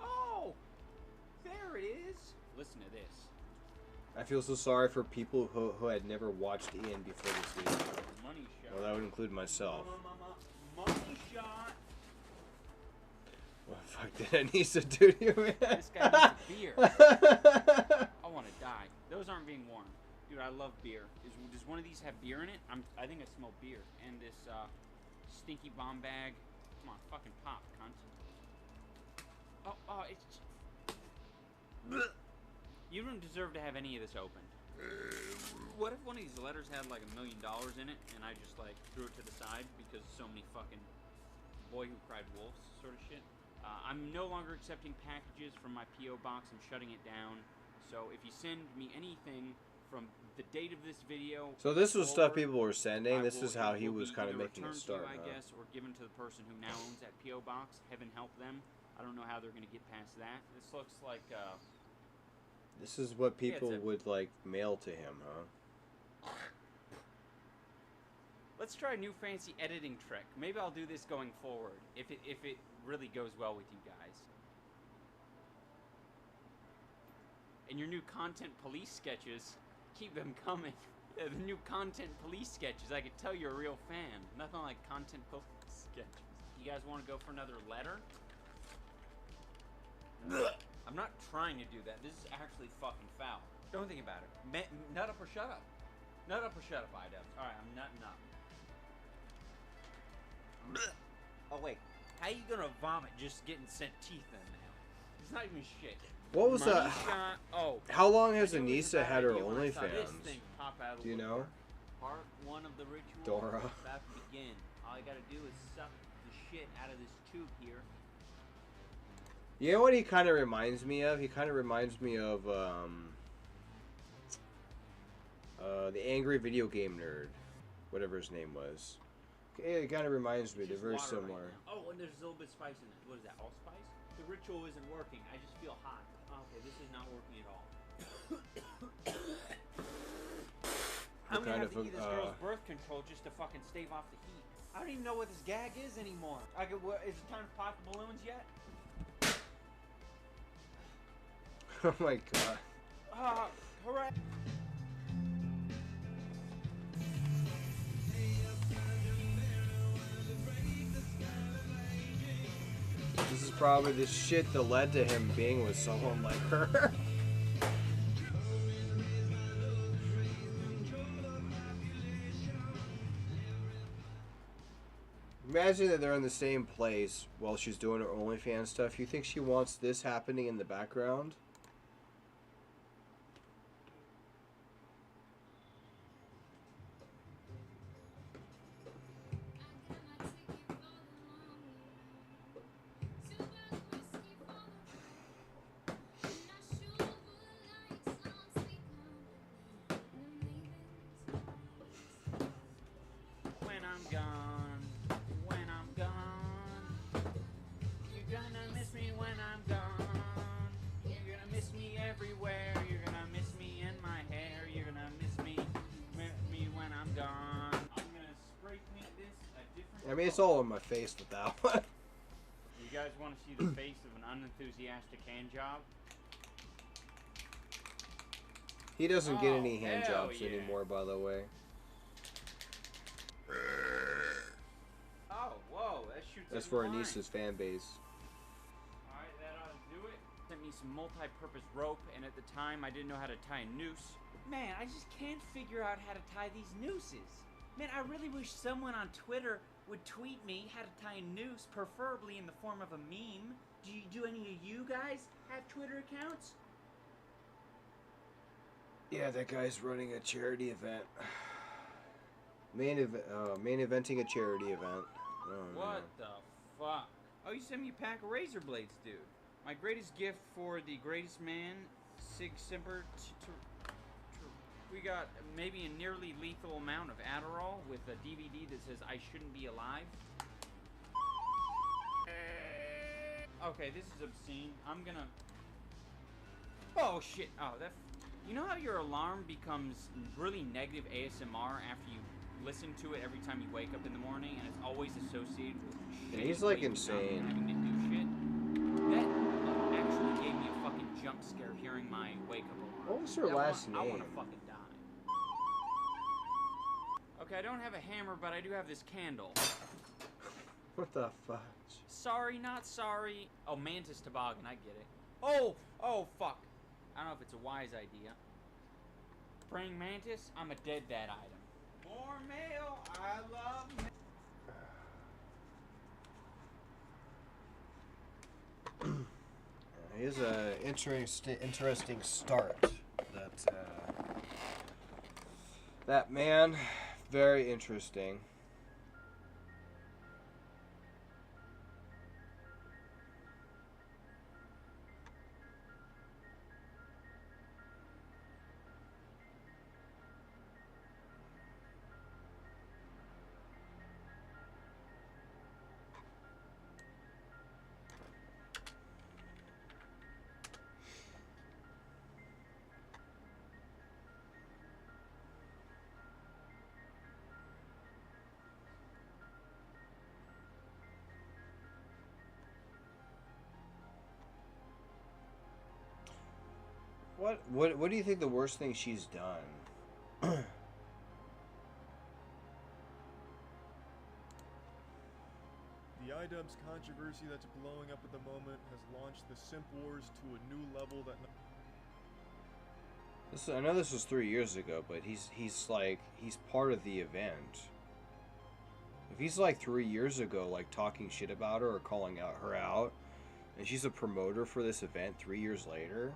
Oh, there it is. Listen to this. I feel so sorry for people who had never watched Ian before this video. Money shot. Well, that would include myself. Money shot. What the fuck did Anissa do to you, man? This guy needs a beer. I want to die. Those aren't being worn. Dude, I love beer. Does one of these have beer in it? I think I smell beer. And this stinky bomb bag. Come on, fucking pop, cunt. Oh, it's... You don't deserve to have any of this opened. What if one of these letters had like $1 million in it, and I just like threw it to the side because so many fucking boy who cried wolves sort of shit? I'm no longer accepting packages from my P.O. box. I'm shutting it down. So if you send me anything from the date of this video... So this was stuff people were sending. This is how he was kind of making a start, I guess, or given to the person who now owns that P.O. box. Heaven help them. I don't know how they're going to get past that. This looks like... This is what people would like mail to him, huh? Let's try a new fancy editing trick. Maybe I'll do this going forward if it really goes well with you guys. And your new content police sketches, keep them coming. The new content police sketches. I could tell you're a real fan. Nothing like content police sketches. You guys want to go for another letter? I'm not trying to do that. This is actually fucking foul. Don't think about it. Nut up or shut up. Nut up or shut up, IDubs. Alright, I'm nutting up. Oh, wait. How you gonna vomit just getting sent teeth in the mail? It's not even shit. What was Money that? shot. Oh. How long has I knew it was a Anissa bad had her idea when I saw this OnlyFans? thing pop out of Do you the know? Part 1 of the ritual Dora. is about to begin. All I gotta do is suck the shit out of this tube here. You know what he kind of reminds me of? He kind of reminds me of the angry video game nerd, whatever his name was. It kind of reminds me. They're very similar. Oh, and there's a little bit of spice in it. What is that? Allspice? The ritual isn't working. I just feel hot. Okay, this is not working at all. I'm gonna have to eat this girl's birth control just to fucking stave off the heat. I don't even know what this gag is anymore. Is it time to pop the balloons yet? Oh my god. Hooray! This is probably the shit that led to him being with someone like her. Imagine that they're in the same place while she's doing her OnlyFans stuff. You think she wants this happening in the background? When I'm gone, you're gonna miss me when I'm gone. You're gonna miss me everywhere. You're gonna miss me in my hair. You're gonna miss me when I'm gone. I'm gonna spray paint this a different. I mean, it's all in my face with that one. You guys want to see the face of an unenthusiastic hand job? He doesn't get any Oh, hand hell jobs yeah. anymore, by the way. Oh, whoa, that shoots. That's every for line. Anissa's fan base. Alright, that ought to do it. Sent me some multi-purpose rope, and at the time I didn't know how to tie a noose. Man, I just can't figure out how to tie these nooses. Man, I really wish someone on Twitter would tweet me how to tie a noose, preferably in the form of a meme. Do any of you guys have Twitter accounts? Yeah, that guy's running a charity event. Main eventing a charity event. Oh, What the fuck? Oh, you sent me a pack of razor blades, dude. My greatest gift for the greatest man, Sig Simper. We got maybe a nearly lethal amount of Adderall with a DVD that says I shouldn't be alive. Okay, this is obscene. I'm gonna... Oh, shit. Oh, that... You know how your alarm becomes really negative ASMR after you listen to it every time you wake up in the morning, and it's always associated with shit? Yeah, he's like waking up and insane. having to do shit? That actually gave me a fucking jump scare hearing my wake-up alarm. What was her last I wanna name? fucking die. Okay, I don't have a hammer, but I do have this candle. What the fuck? Sorry, not sorry. Oh, Mantis Toboggan, I get it. Oh, fuck. I don't know if it's a wise idea. Praying Mantis, I'm a dead that item. More mail, I love mail. Here's a interesting start. That man, very interesting. What do you think the worst thing she's done? The iDubbbz controversy that's blowing up at the moment has launched the Simp Wars to a new level that... I know this was 3 years ago, but he's part of the event. If he's like 3 years ago, like talking shit about her or calling her out, And she's a promoter for this event 3 years later?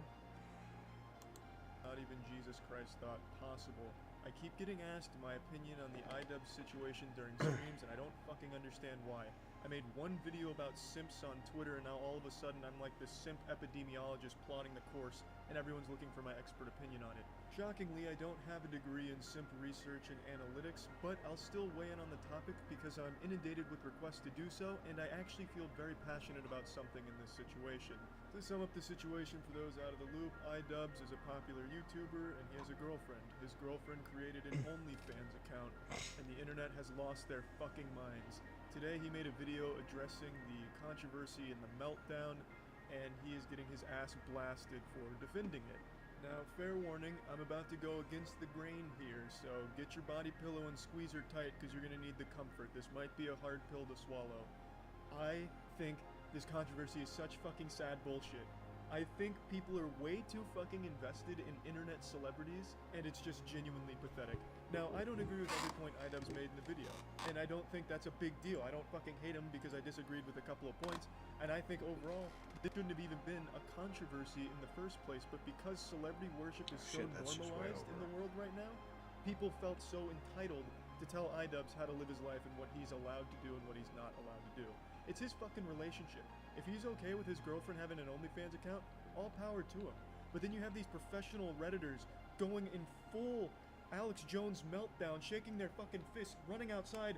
Not even Jesus Christ thought possible. I keep getting asked my opinion on the iDubbbz situation during streams, and I don't fucking understand why. I made one video about simps on Twitter, and now all of a sudden I'm like this simp epidemiologist plotting the course, and everyone's looking for my expert opinion on it. Shockingly, I don't have a degree in simp research and analytics, but I'll still weigh in on the topic because I'm inundated with requests to do so, and I actually feel very passionate about something in this situation. To sum up the situation for those out of the loop, iDubbbz is a popular YouTuber, and he has a girlfriend. His girlfriend created an OnlyFans account, and the internet has lost their fucking minds. Today he made a video addressing the controversy and the meltdown, and he is getting his ass blasted for defending it. Now, fair warning, I'm about to go against the grain here, so get your body pillow and squeeze her tight because you're going to need the comfort. This might be a hard pill to swallow. I think this controversy is such fucking sad bullshit. I think people are way too fucking invested in internet celebrities, and it's just genuinely pathetic. Now, I don't agree with every point iDubbbz made in the video, and I don't think that's a big deal. I don't fucking hate him because I disagreed with a couple of points, and I think overall, this shouldn't have even been a controversy in the first place, but because celebrity worship is so normalized in the world right now, people felt so entitled to tell iDubbbz how to live his life and what he's allowed to do and what he's not allowed to do. It's his fucking relationship. If he's okay with his girlfriend having an OnlyFans account, all power to him. But then you have these professional Redditors going in full Alex Jones meltdown, shaking their fucking fists, running outside.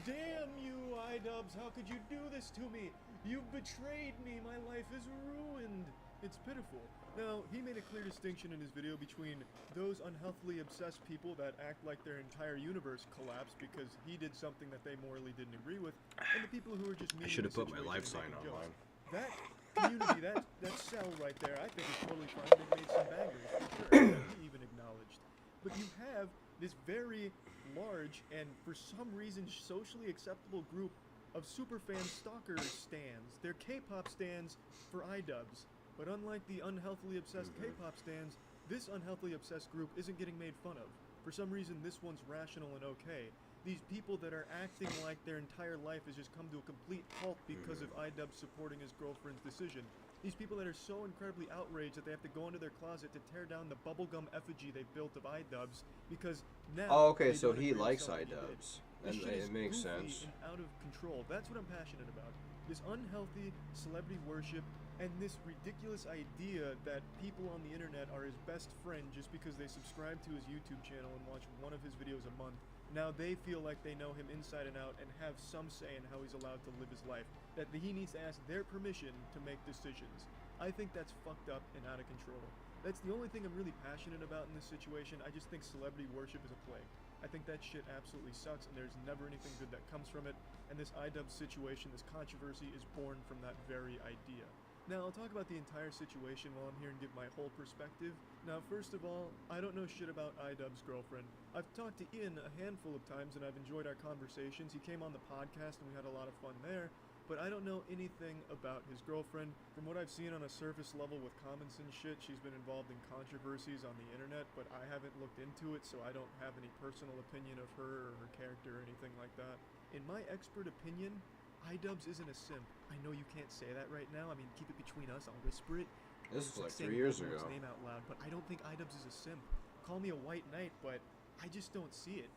Damn you, iDubbbz, how could you do this to me? You've betrayed me, my life is ruined. It's pitiful. Now, he made a clear distinction in his video between those unhealthily obsessed people that act like their entire universe collapsed because he did something that they morally didn't agree with, and the people who are just meeting I should have the put my situation live and sign making online. jokes. That community, that cell right there, I think is totally fine. They've made some bangers, for sure, that he even acknowledged. But you have this very large and, for some reason, socially acceptable group of superfan stalker stans. They're K-pop stans for iDubbbz. But unlike the unhealthily obsessed K-pop stans, this unhealthily obsessed group isn't getting made fun of. For some reason, this one's rational and okay. These people that are acting like their entire life has just come to a complete halt because of iDubbbz supporting his girlfriend's decision. These people that are so incredibly outraged that they have to go into their closet to tear down the bubblegum effigy they built of iDubbbz because now... Oh, okay, they so don't he agree with likes something he did. iDubbbz. This shit is It makes goofy sense. and out of control. That's what I'm passionate about. This unhealthy celebrity worship and this ridiculous idea that people on the internet are his best friend just because they subscribe to his YouTube channel and watch one of his videos a month. Now they feel like they know him inside and out and have some say in how he's allowed to live his life. That he needs to ask their permission to make decisions. I think that's fucked up and out of control. That's the only thing I'm really passionate about in this situation. I just think celebrity worship is a plague. I think that shit absolutely sucks, and there's never anything good that comes from it. And this iDubbbz situation, this controversy, is born from that very idea. Now, I'll talk about the entire situation while I'm here and give my whole perspective. Now, first of all, I don't know shit about iDubbbz's girlfriend. I've talked to Ian a handful of times, and I've enjoyed our conversations. He came on the podcast, and we had a lot of fun there. But I don't know anything about his girlfriend. From what I've seen on a surface level with comments and shit, she's been involved in controversies on the internet, but I haven't looked into it, so I don't have any personal opinion of her or her character or anything like that. In my expert opinion, iDubbbz isn't a simp. I know you can't say that right now. I mean, keep it between us. I'll whisper it. This was like Saying 3 years Voldemort's ago. name out loud, but I don't think iDubbbz is a simp. Call me a white knight, but I just don't see it.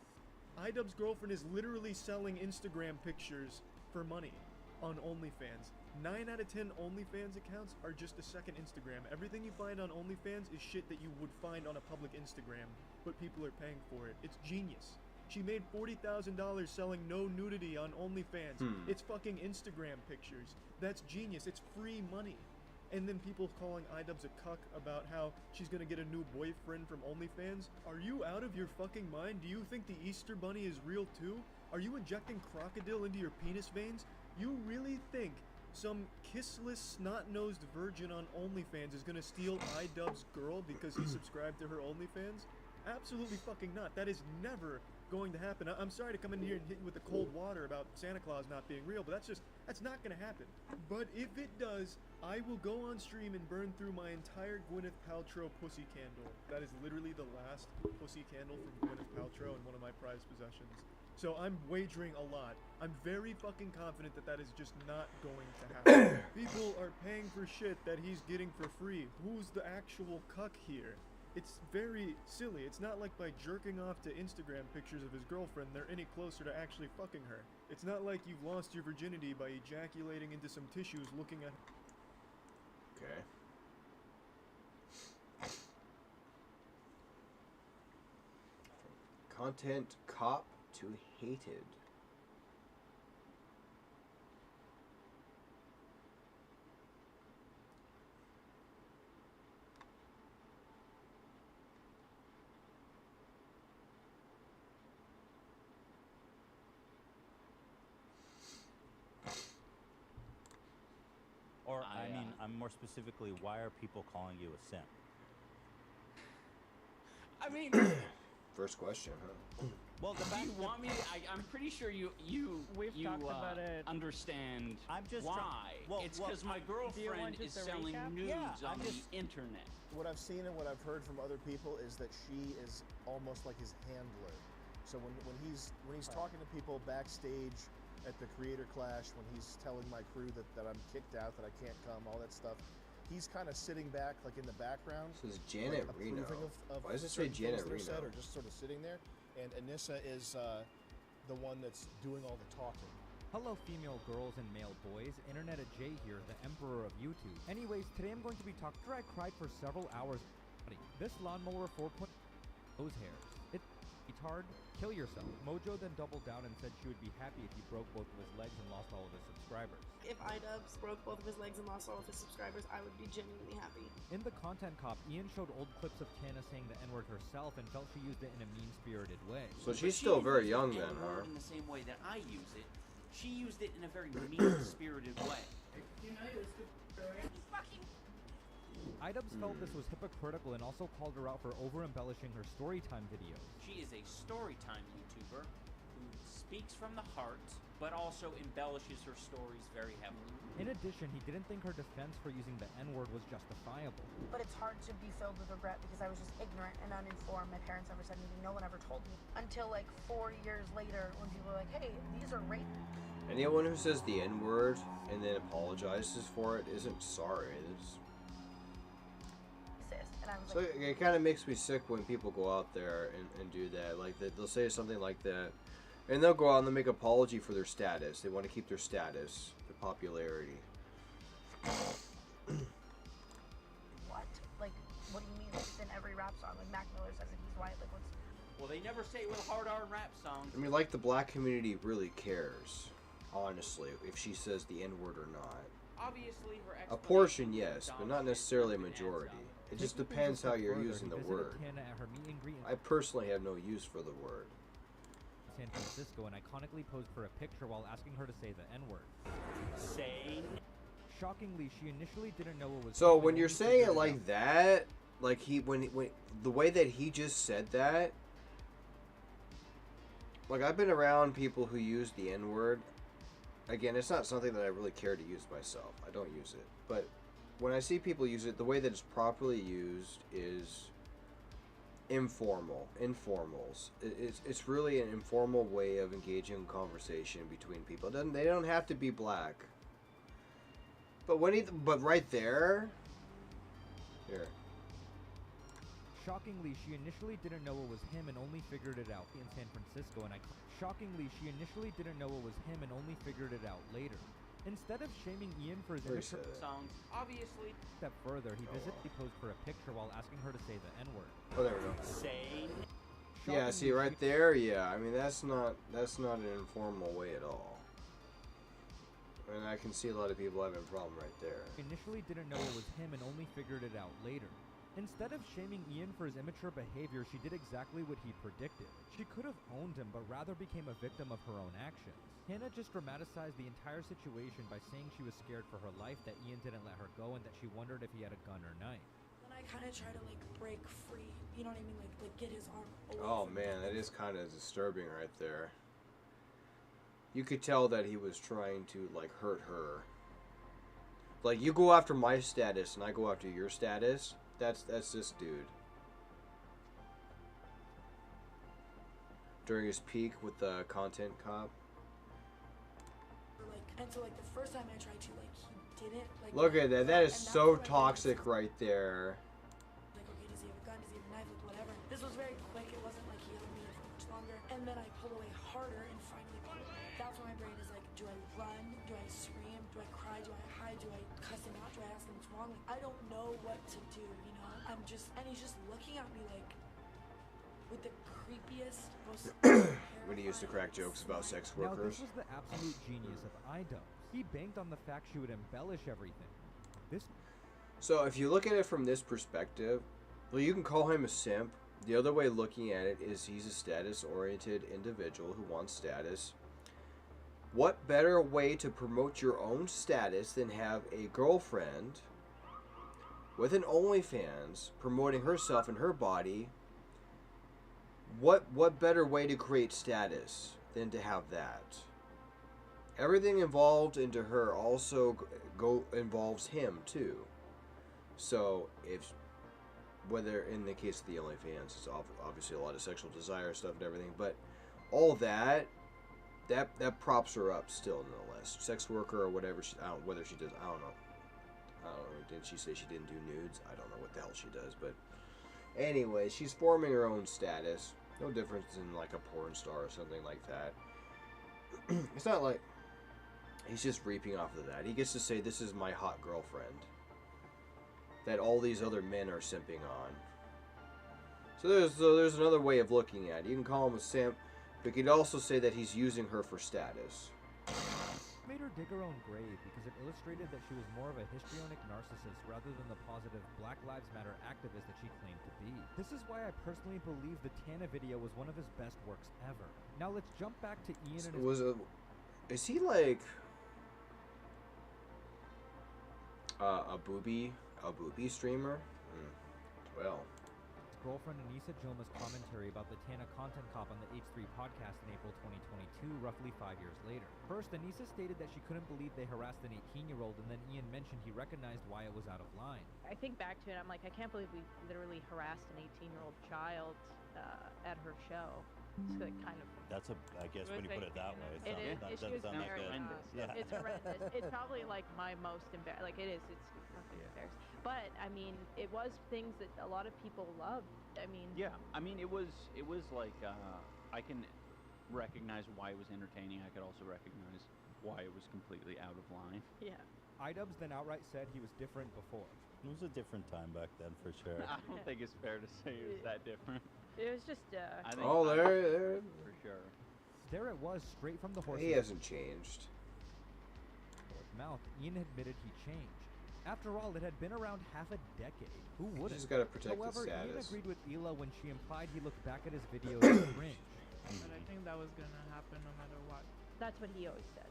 iDubbbz's girlfriend is literally selling Instagram pictures for money on OnlyFans. 9 out of 10 OnlyFans accounts are just a second Instagram. Everything you find on OnlyFans is shit that you would find on a public Instagram, but people are paying for it. It's genius. She made $40,000 selling no nudity on OnlyFans. It's fucking Instagram pictures. That's genius. It's free money. And then people calling iDubbbz a cuck about how she's gonna get a new boyfriend from OnlyFans. Are you out of your fucking mind? Do you think the Easter Bunny is real too? Are you injecting crocodile into your penis veins? You really think some kissless, snot-nosed virgin on OnlyFans is gonna steal iDubbbz's girl because he subscribed to her OnlyFans? Absolutely fucking not. That is never going to happen. I'm sorry to come in here and hit you with the cold water about Santa Claus not being real, but that's not gonna happen. But if it does, I will go on stream and burn through my entire Gwyneth Paltrow pussy candle. That is literally the last pussy candle from Gwyneth Paltrow and one of my prized possessions. So I'm wagering a lot. I'm very fucking confident that that is just not going to happen. People are paying for shit that he's getting for free. Who's the actual cuck here? It's very silly. It's not like by jerking off to Instagram pictures of his girlfriend, they're any closer to actually fucking her. It's not like you've lost your virginity by ejaculating into some tissues looking at... Okay. Content cop to hated. Or, I mean, I'm more specifically, why are people calling you a simp? I mean, First question, huh? Well, the do fact you want me? I'm pretty sure you talked about it. understand I'm just why. It's because my girlfriend is just a selling recap? nudes on the internet. What I've seen and what I've heard from other people is that she is almost like his handler. So when he's talking to people backstage at the Creator Clash, when he's telling my crew that I'm kicked out, that I can't come, all that stuff, he's kind of sitting back, like in the background. This is Janet like, Reno. Of Why does it say certain Janet things that are Reno? said, or just sort of sitting there. And Anissa is the one that's doing all the talking. Hello female girls and male boys, Internet of Jay here, the emperor of YouTube. Anyways, today I'm going to be talking after I cried for several hours. This lawnmower 4.0 those hairs. It's retard. Kill yourself. Mojo then doubled down and said she would be happy if he broke both of his legs and lost all of his subscribers. If iDubbbz broke both of his legs and lost all of his subscribers, I would be genuinely happy. In the content cop, Ian showed old clips of Tana saying the N-word herself and felt she used it in a mean-spirited way. So she's still very young then, huh? In the same way that I use it, she used it in a very mean-spirited way. You know you was fucking. iDubbbz felt this was hypocritical and also called her out for over-embellishing her storytime videos. She is a storytime YouTuber who speaks from the heart, but also embellishes her stories very heavily. In addition, he didn't think her defense for using the N-word was justifiable. But it's hard to be filled with regret because I was just ignorant and uninformed. My parents never said anything. No one ever told me. Until like 4 years later when people were like, hey, these are rape. Anyone who says the N-word and then apologizes for it isn't sorry. It's... And I was So like, it kind of makes me sick when people go out there and do that. Like they'll say something like that, and they'll go out and they'll make apology for their status. They want to keep their status, their popularity. what? Like, what do you mean? It's in every rap song. Like Mac Miller says that he's white. Like, what's... Well, they never say it with hard R rap songs. I mean, like the black community really cares, honestly, if she says the N-word or not. Obviously, her A portion, yes, but not necessarily a majority. It just depends how you're using the word. I personally have no use for the word. San Francisco and iconically posed for a picture while asking her to say the N-word. Say. Shockingly, she initially didn't know what was. So when you're saying it like that, like when the way that he just said that, like I've been around people who use the N-word. Again, it's not something that I really care to use myself. I don't use it, but when I see people use it, the way that it's properly used is informals. It's really an informal way of engaging in conversation between people. They don't have to be black. But but right there, here. Shockingly, she initially didn't know it was him and only figured it out in San Francisco. Shockingly, she initially didn't know it was him and only figured it out later. Instead of shaming Ian for his immature songs, obviously. Step further, he visibly posed for a picture while asking her to say the N-word. Oh, there we go. Say. Yeah, see right there. Yeah, I mean that's not an informal way at all. And I can see a lot of people having a problem right there. Initially didn't know it was him and only figured it out later. Instead of shaming Ian for his immature behavior, she did exactly what he predicted. She could have owned him, but rather became a victim of her own actions. Hannah just dramatized the entire situation by saying she was scared for her life, that Ian didn't let her go, and that she wondered if he had a gun or knife. Then I kind of try to like break free. You know what I mean? Like get his arm away. Oh man, that is kind of disturbing right there. You could tell that he was trying to like hurt her. Like you go after my status and I go after your status. That's this dude. during his peak with the content cop. Like, and so like the first time I tried to, like, he didn't like. Look at that. That is and so that's what I toxic right there. Like, okay, does he have a gun? Does he have a knife? Like, whatever. This was very quick. It wasn't like he held me for much longer. And then I pull away harder and finally pull away. That's when my brain is like, do I run? Do I scream? Do I cry? Do I hide? Do I cuss him out? Do I ask him what's wrong? Like, I don't know what to do, you know? I'm just, and he's just looking at me like, with the creepiest, most When he used to crack jokes about sex Now, workers. this was the absolute genius of iDubbbz. He banked on the fact she would embellish everything. This. So if you look at it from this perspective, well, you can call him a simp. The other way of looking at it is he's a status-oriented individual who wants status. What better way to promote your own status than have a girlfriend with an OnlyFans promoting herself and her body? What better way to create status than to have that? Everything involved into her also involves him too. So if whether in the case of the OnlyFans, it's obviously a lot of sexual desire stuff and everything, but all that props her up still nonetheless. Sex worker or whatever. Whether she does, I don't know. Did she say she didn't do nudes? I don't know what the hell she does, but anyway, she's forming her own status. No difference in like a porn star or something like that. It's not like he's just reaping off of that. He gets to say, "This is my hot girlfriend," that all these other men are simping on. So there's another way of looking at it. You can call him a simp, but you could also say that he's using her for status. Made her dig her own grave because it illustrated that she was more of a histrionic narcissist rather than the positive Black Lives Matter activist that she claimed to be. This is why I personally believe the Tana video was one of his best works ever. Now let's jump back to Ian and his... Is he like a booby streamer? Well, girlfriend Anissa Joma's commentary about the Tana content cop on the H3 podcast in April 2022, roughly 5 years later. First, Anissa stated that she couldn't believe they harassed an 18-year-old, and then Ian mentioned he recognized why it was out of line. I think back to it, I'm like, I can't believe we literally harassed an 18-year-old child at her show. It's like kind of... That's I guess when you put it that way, it is. that It's sounds horrendous. good. Yeah. It's horrendous. It's probably like my most embarrassing. Like it is. It's fucking embarrassing. But I mean, it was things that a lot of people loved. I mean. Yeah. I mean, it was like I can recognize why it was entertaining. I could also recognize why it was completely out of line. Yeah. iDubbbz then outright said he was different before. It was a different time back then, for sure. I don't think it's fair to say it was that different. It was just. I think there. For sure. There it was, straight from the horse's He hasn't changed. mouth. Ian admitted he changed. After all, it had been around half a decade. Who wouldn't? He's just gotta protect his However, Ian status. agreed with Ela when she implied he looked back at his videos and cringed. But I think that was gonna happen no matter what. That's what he always said.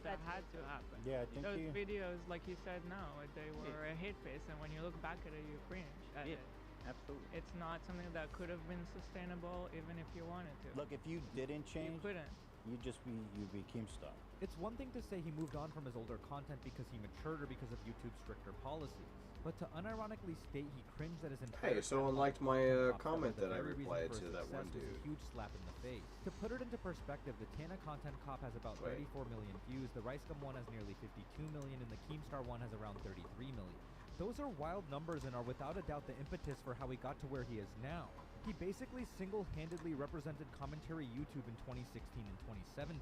That had to happen. Yeah, I think those videos, like you said now, they were a hit face, and when you look back at it, you cringe at it. Absolutely. It's not something that could have been sustainable, even if you wanted to. Look, if you didn't change, you couldn't. you'd be Keemstar. It's one thing to say he moved on from his older content because he matured or because of YouTube's stricter policies, but to unironically state he cringed at his entire... Hey, someone liked my comment that I replied to that one was dude. a huge slap in the face. To put it into perspective, the Tana content cop has about 34 million views, the Ricegum one has nearly 52 million, and the Keemstar one has around 33 million. Those are wild numbers and are without a doubt the impetus for how he got to where he is now. He basically single-handedly represented commentary YouTube in 2016 and 2017.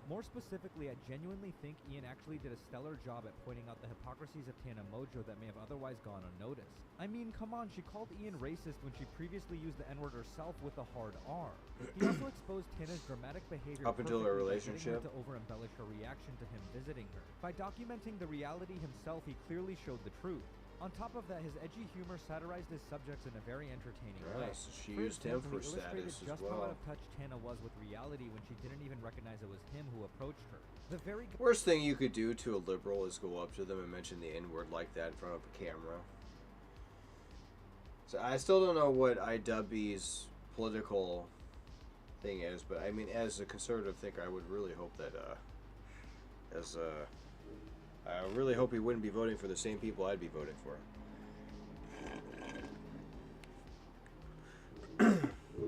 More specifically, I genuinely think Ian actually did a stellar job at pointing out the hypocrisies of Tana Mojo that may have otherwise gone unnoticed. I mean, come on, she called Ian racist when she previously used the N-word herself with a hard R. He also exposed Tana's dramatic behavior up until their relationship to over-embellish her reaction to him visiting her. By documenting the reality himself, he clearly showed the truth. On top of that, his edgy humor satirized his subjects in a very entertaining way. So she used him for he status illustrated as just how well. out of touch Tana was with reality when she didn't even recognize it was him who approached her. The very Worst thing you could do to a liberal is go up to them and mention the N-word like that in front of a camera. So I still don't know what iDubbbz's political thing is, but I mean, as a conservative thinker, I would really hope that, I really hope he wouldn't be voting for the same people I'd be voting for.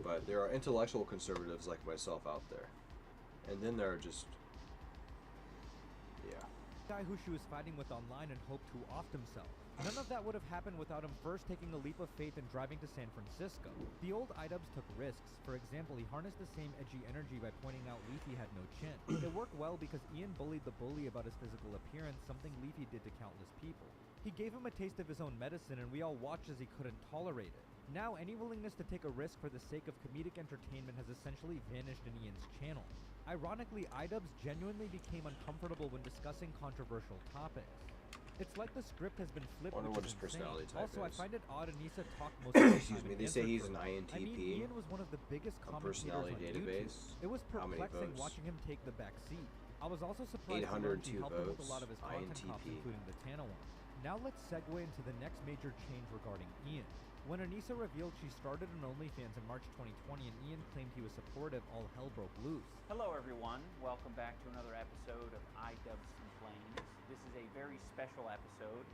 But there are intellectual conservatives like myself out there. And then there are just... yeah. Guy who she was fighting with online and hoped to off himself. None of that would have happened without him first taking a leap of faith and driving to San Francisco. The old iDubbbz took risks. For example, he harnessed the same edgy energy by pointing out Leafy had no chin. It worked well because Ian bullied the bully about his physical appearance, something Leafy did to countless people. He gave him a taste of his own medicine and we all watched as he couldn't tolerate it. Now, any willingness to take a risk for the sake of comedic entertainment has essentially vanished in Ian's channel. Ironically, iDubbbz genuinely became uncomfortable when discussing controversial topics. It's like the script has been flipped. I wonder what his insane. personality type Also, is. I find it odd Anissa talked most of the Excuse time me, and they say answered he's for an her. INTP. I mean, Ian was one of the biggest A commentators personality on database. YouTube. It was How many perplexing votes? watching him take the back seat. I was also surprised to learn she 802 helped him with a votes, lot of his content cops, INTP. including the Tana one. Now let's segue into the next major change regarding Ian. When Anissa revealed she started an OnlyFans in March 2020 and Ian claimed he was supportive, all hell broke loose. Hello everyone, welcome back to another episode of iDubbbz Complains. This is a very special episode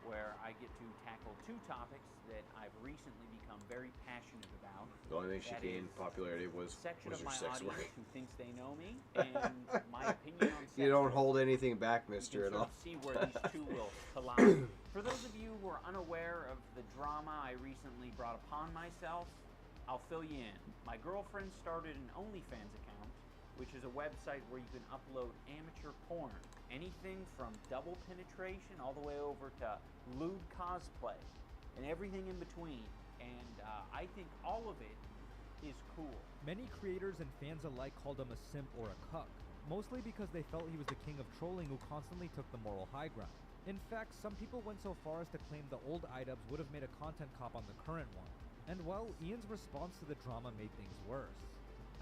where I get to tackle two topics that I've recently become very passionate about. The only thing she That gained is popularity was section her of my sex audience work. who thinks they know me, and my opinion on sex You don't work. hold anything back, You mister, can at sort all. of see where these two will collide. For those of you who are unaware of the drama I recently brought upon myself, I'll fill you in. My girlfriend started an OnlyFans account, which is a website where you can upload amateur porn. Anything from double penetration all the way over to lewd cosplay and everything in between. And I think all of it is cool. Many creators and fans alike called him a simp or a cuck, mostly because they felt he was the king of trolling who constantly took the moral high ground. In fact, some people went so far as to claim the old iDubbbz would have made a content cop on the current one. And well, Ian's response to the drama made things worse.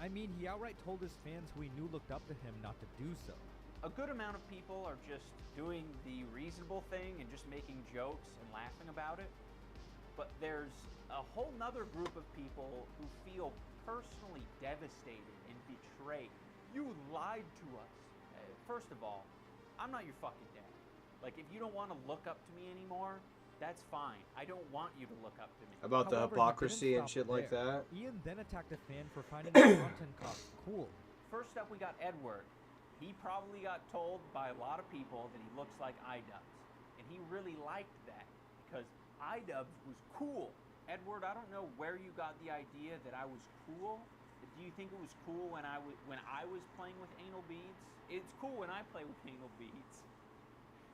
I mean, he outright told his fans who he knew looked up to him not to do so. A good amount of people are just doing the reasonable thing and just making jokes and laughing about it. But there's a whole nother group of people who feel personally devastated and betrayed. You lied to us. First of all, I'm not your fucking dad. Like, if you don't want to look up to me anymore, that's fine. I don't want you to look up to me. About the However, he hypocrisy didn't and stop shit like there. that? Ian then attacked a fan for finding the content cops cool. First up, we got Edward. He probably got told by a lot of people that he looks like iDubbbz. And he really liked that because iDubbbz was cool. Edward, I don't know where you got the idea that I was cool. Do you think it was cool when I was playing with anal beads? It's cool when I play with anal beads.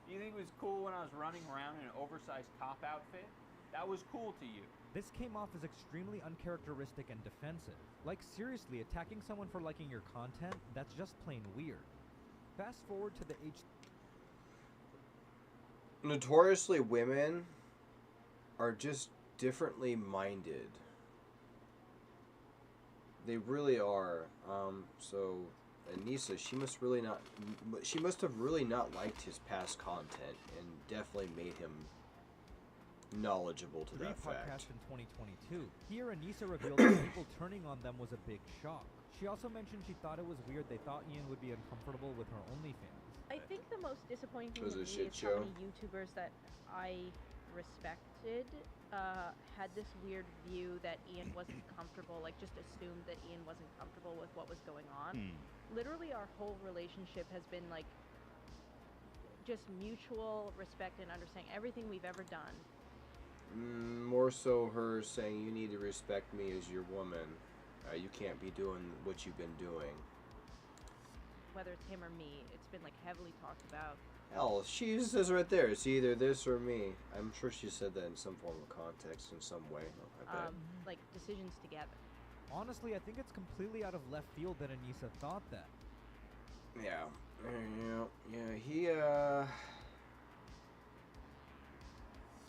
Do you think it was cool when I was running around in an oversized cop outfit? That was cool to you. This came off as extremely uncharacteristic and defensive. Like, seriously, attacking someone for liking your content? That's just plain weird. Fast forward to the Notoriously, women are just differently minded. They really are. So Anissa, she must have really not liked his past content and definitely made him knowledgeable to that fact. in 2022. Here, Anissa revealed that people turning on them was a big shock. She also mentioned she thought it was weird they thought Ian would be uncomfortable with her OnlyFans. I think the most disappointing thing Was to it a me shit is show? how many YouTubers that I respected had this weird view that Ian wasn't comfortable, like just assumed that Ian wasn't comfortable with what was going on. Literally our whole relationship has been like just mutual respect and understanding everything we've ever done. More so her saying you need to respect me as your woman. You can't be doing what you've been doing. Whether it's him or me, it's been like heavily talked about. Hell, she says right there, it's either this or me. I'm sure she said that in some form of context, in some way. I bet. Like decisions together. Honestly, I think it's completely out of left field that Anissa thought that. Yeah.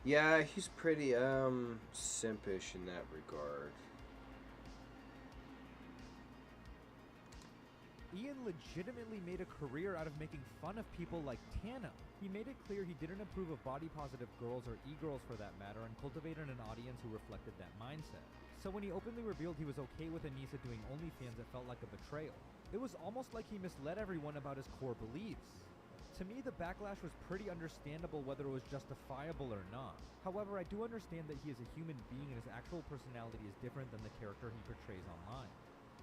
Yeah, he's pretty, simpish in that regard. Ian legitimately made a career out of making fun of people like Tana. He made it clear he didn't approve of body-positive girls or e-girls for that matter and cultivated an audience who reflected that mindset. So when he openly revealed he was okay with Anissa doing OnlyFans, it felt like a betrayal. It was almost like he misled everyone about his core beliefs. To me, the backlash was pretty understandable whether it was justifiable or not. However, I do understand that he is a human being and his actual personality is different than the character he portrays online.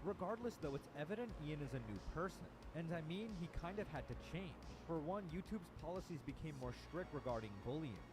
Regardless though, it's evident Ian is a new person. And I mean, he kind of had to change. For one, YouTube's policies became more strict regarding bullying.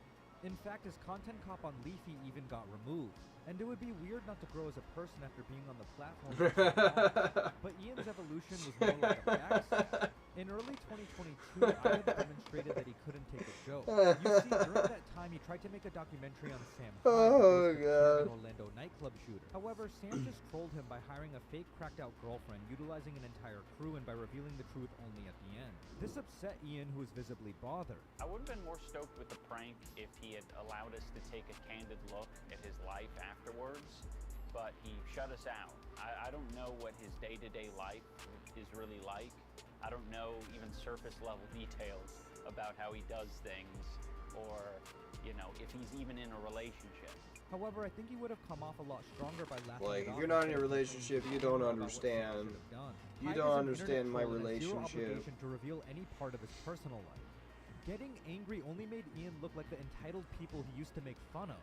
In fact, his content cop on Leafy even got removed. And it would be weird not to grow as a person after being on the platform for so long. But Ian's evolution was more like a backstep. In early 2022, Ian demonstrated that he couldn't take a joke. You see, during that time, he tried to make a documentary on Sam Hyde, an Orlando nightclub shooter. However, Sam just trolled him by hiring a fake cracked-out girlfriend, utilizing an entire crew, and by revealing the truth only at the end. This upset Ian, who was visibly bothered. I would have been more stoked with the prank if he had allowed us to take a candid look at his life afterwards, but he shut us out. I don't know what his day-to-day life is really like. I don't know even surface level details about how he does things, or, you know, if he's even in a relationship. However, I think he would have come off a lot stronger by laughing. Like, if you're not in a relationship, you don't understand. You don't understand my relationship. To reveal any part of his personal life. Getting angry only made Ian look like the entitled people he used to make fun of.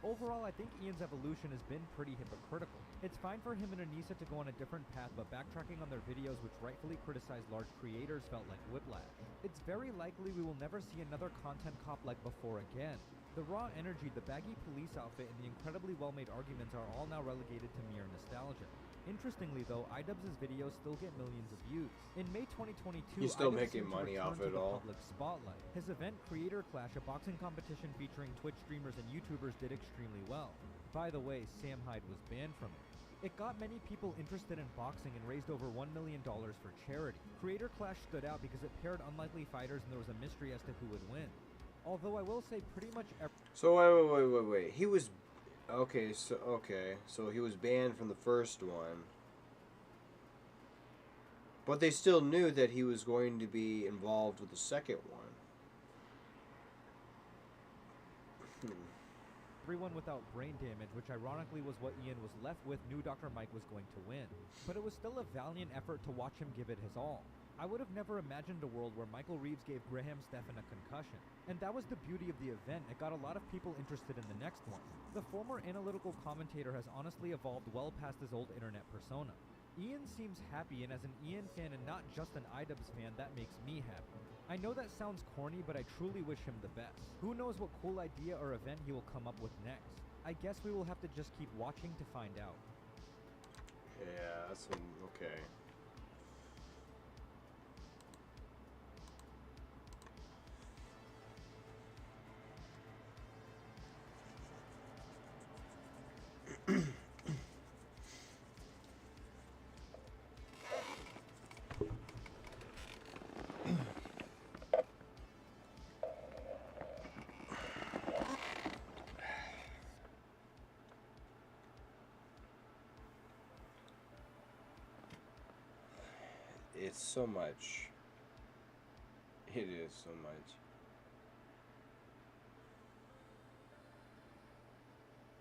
Overall, I think Ian's evolution has been pretty hypocritical. It's fine for him and Anissa to go on a different path, but backtracking on their videos which rightfully criticize large creators felt like whiplash. It's very likely we will never see another content cop like before again. The raw energy, the baggy police outfit, and the incredibly well-made arguments are all now relegated to mere nostalgia. Interestingly though, iDubbbz's videos still get millions of views. In May 2022, he's still iDubbbz making seemed to money return off to it the all. public spotlight. His event Creator Clash, a boxing competition featuring Twitch streamers and YouTubers, did extremely well. By the way, Sam Hyde was banned from it. It got many people interested in boxing and raised over $1 million for charity. Creator Clash stood out because it paired unlikely fighters and there was a mystery as to who would win. Although I will say pretty much So wait. He was so he was banned from the first one. But they still knew that he was going to be involved with the second one. Everyone without brain damage, which ironically was what Ian was left with, knew Dr. Mike was going to win. But it was still a valiant effort to watch him give it his all. I would have never imagined a world where Michael Reeves gave Graham Stephan a concussion. And that was the beauty of the event. It got a lot of people interested in the next one. The former analytical commentator has honestly evolved well past his old internet persona. Ian seems happy, and as an Ian fan and not just an iDubbbz fan, that makes me happy. I know that sounds corny, but I truly wish him the best. Who knows what cool idea or event he will come up with next. I guess we will have to just keep watching to find out. Yeah, that's okay. It's so much. It is so much.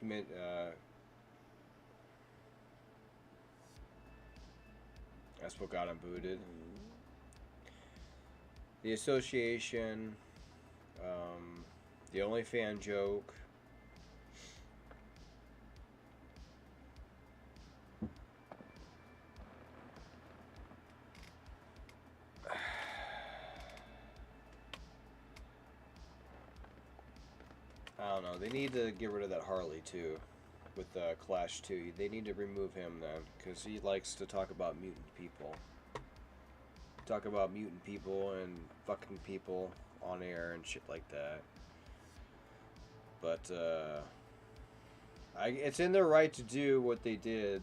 He meant, that's what got him booted. The association, the OnlyFans joke. I don't know. They need to get rid of that Harley too, with Clash 2. They need to remove him then, because he likes to talk about mutant people. Talk about mutant people and fucking people on air and shit like that. But it's in their right to do what they did.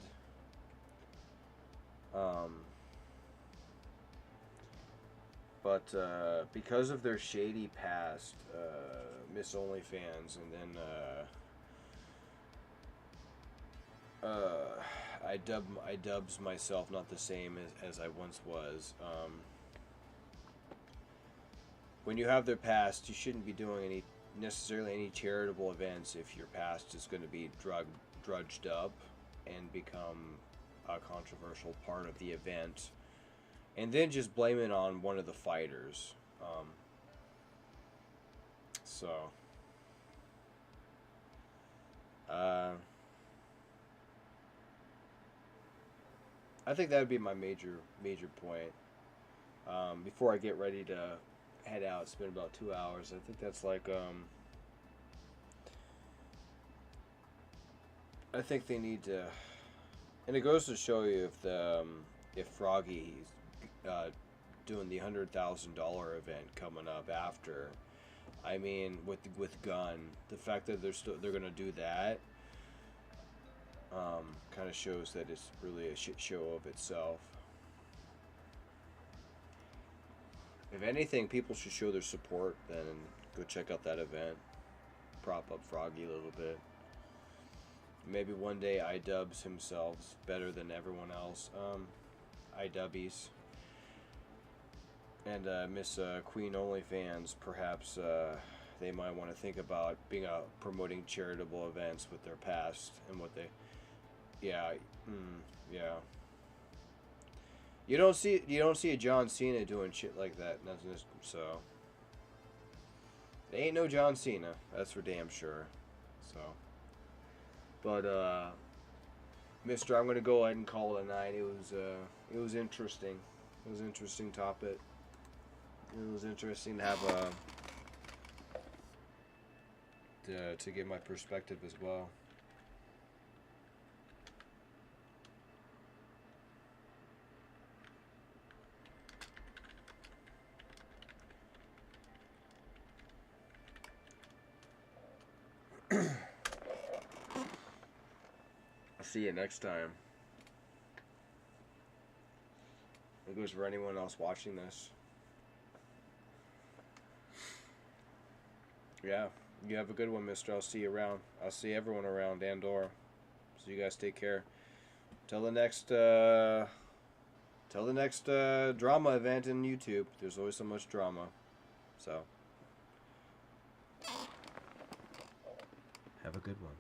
But because of their shady past, Miss OnlyFans, and then I dubs myself not the same as I once was. When you have their past, you shouldn't be doing necessarily any charitable events if your past is going to be drudged up and become a controversial part of the event, and then just blame it on one of the fighters. So, I think that would be my major point. Before I get ready to head out, it's been about 2 hours. I think that's like, I think they need to, and it goes to show you if Froggy's doing the $100,000 event coming up after. I mean, with Gun, the fact that they're gonna do that, kind of shows that it's really a shit show of itself. If anything, people should show their support, then go check out that event. Prop up Froggy a little bit. Maybe one day iDubbbz himself better than everyone else. iDubbies. And Miss Queen OnlyFans, perhaps they might want to think about promoting charitable events with their past and what they. Yeah, yeah. You don't see a John Cena doing shit like that. So there ain't no John Cena. That's for damn sure. So, but Mister, I'm gonna go ahead and call it a night. It was interesting. It was an interesting topic. It was interesting to have to give my perspective as well. I'll see you next time. It goes for anyone else watching this. Yeah, you have a good one, mister. I'll see you around. I'll see everyone around, Andorra. So you guys take care. Till the next drama event in YouTube. There's always so much drama. So have a good one.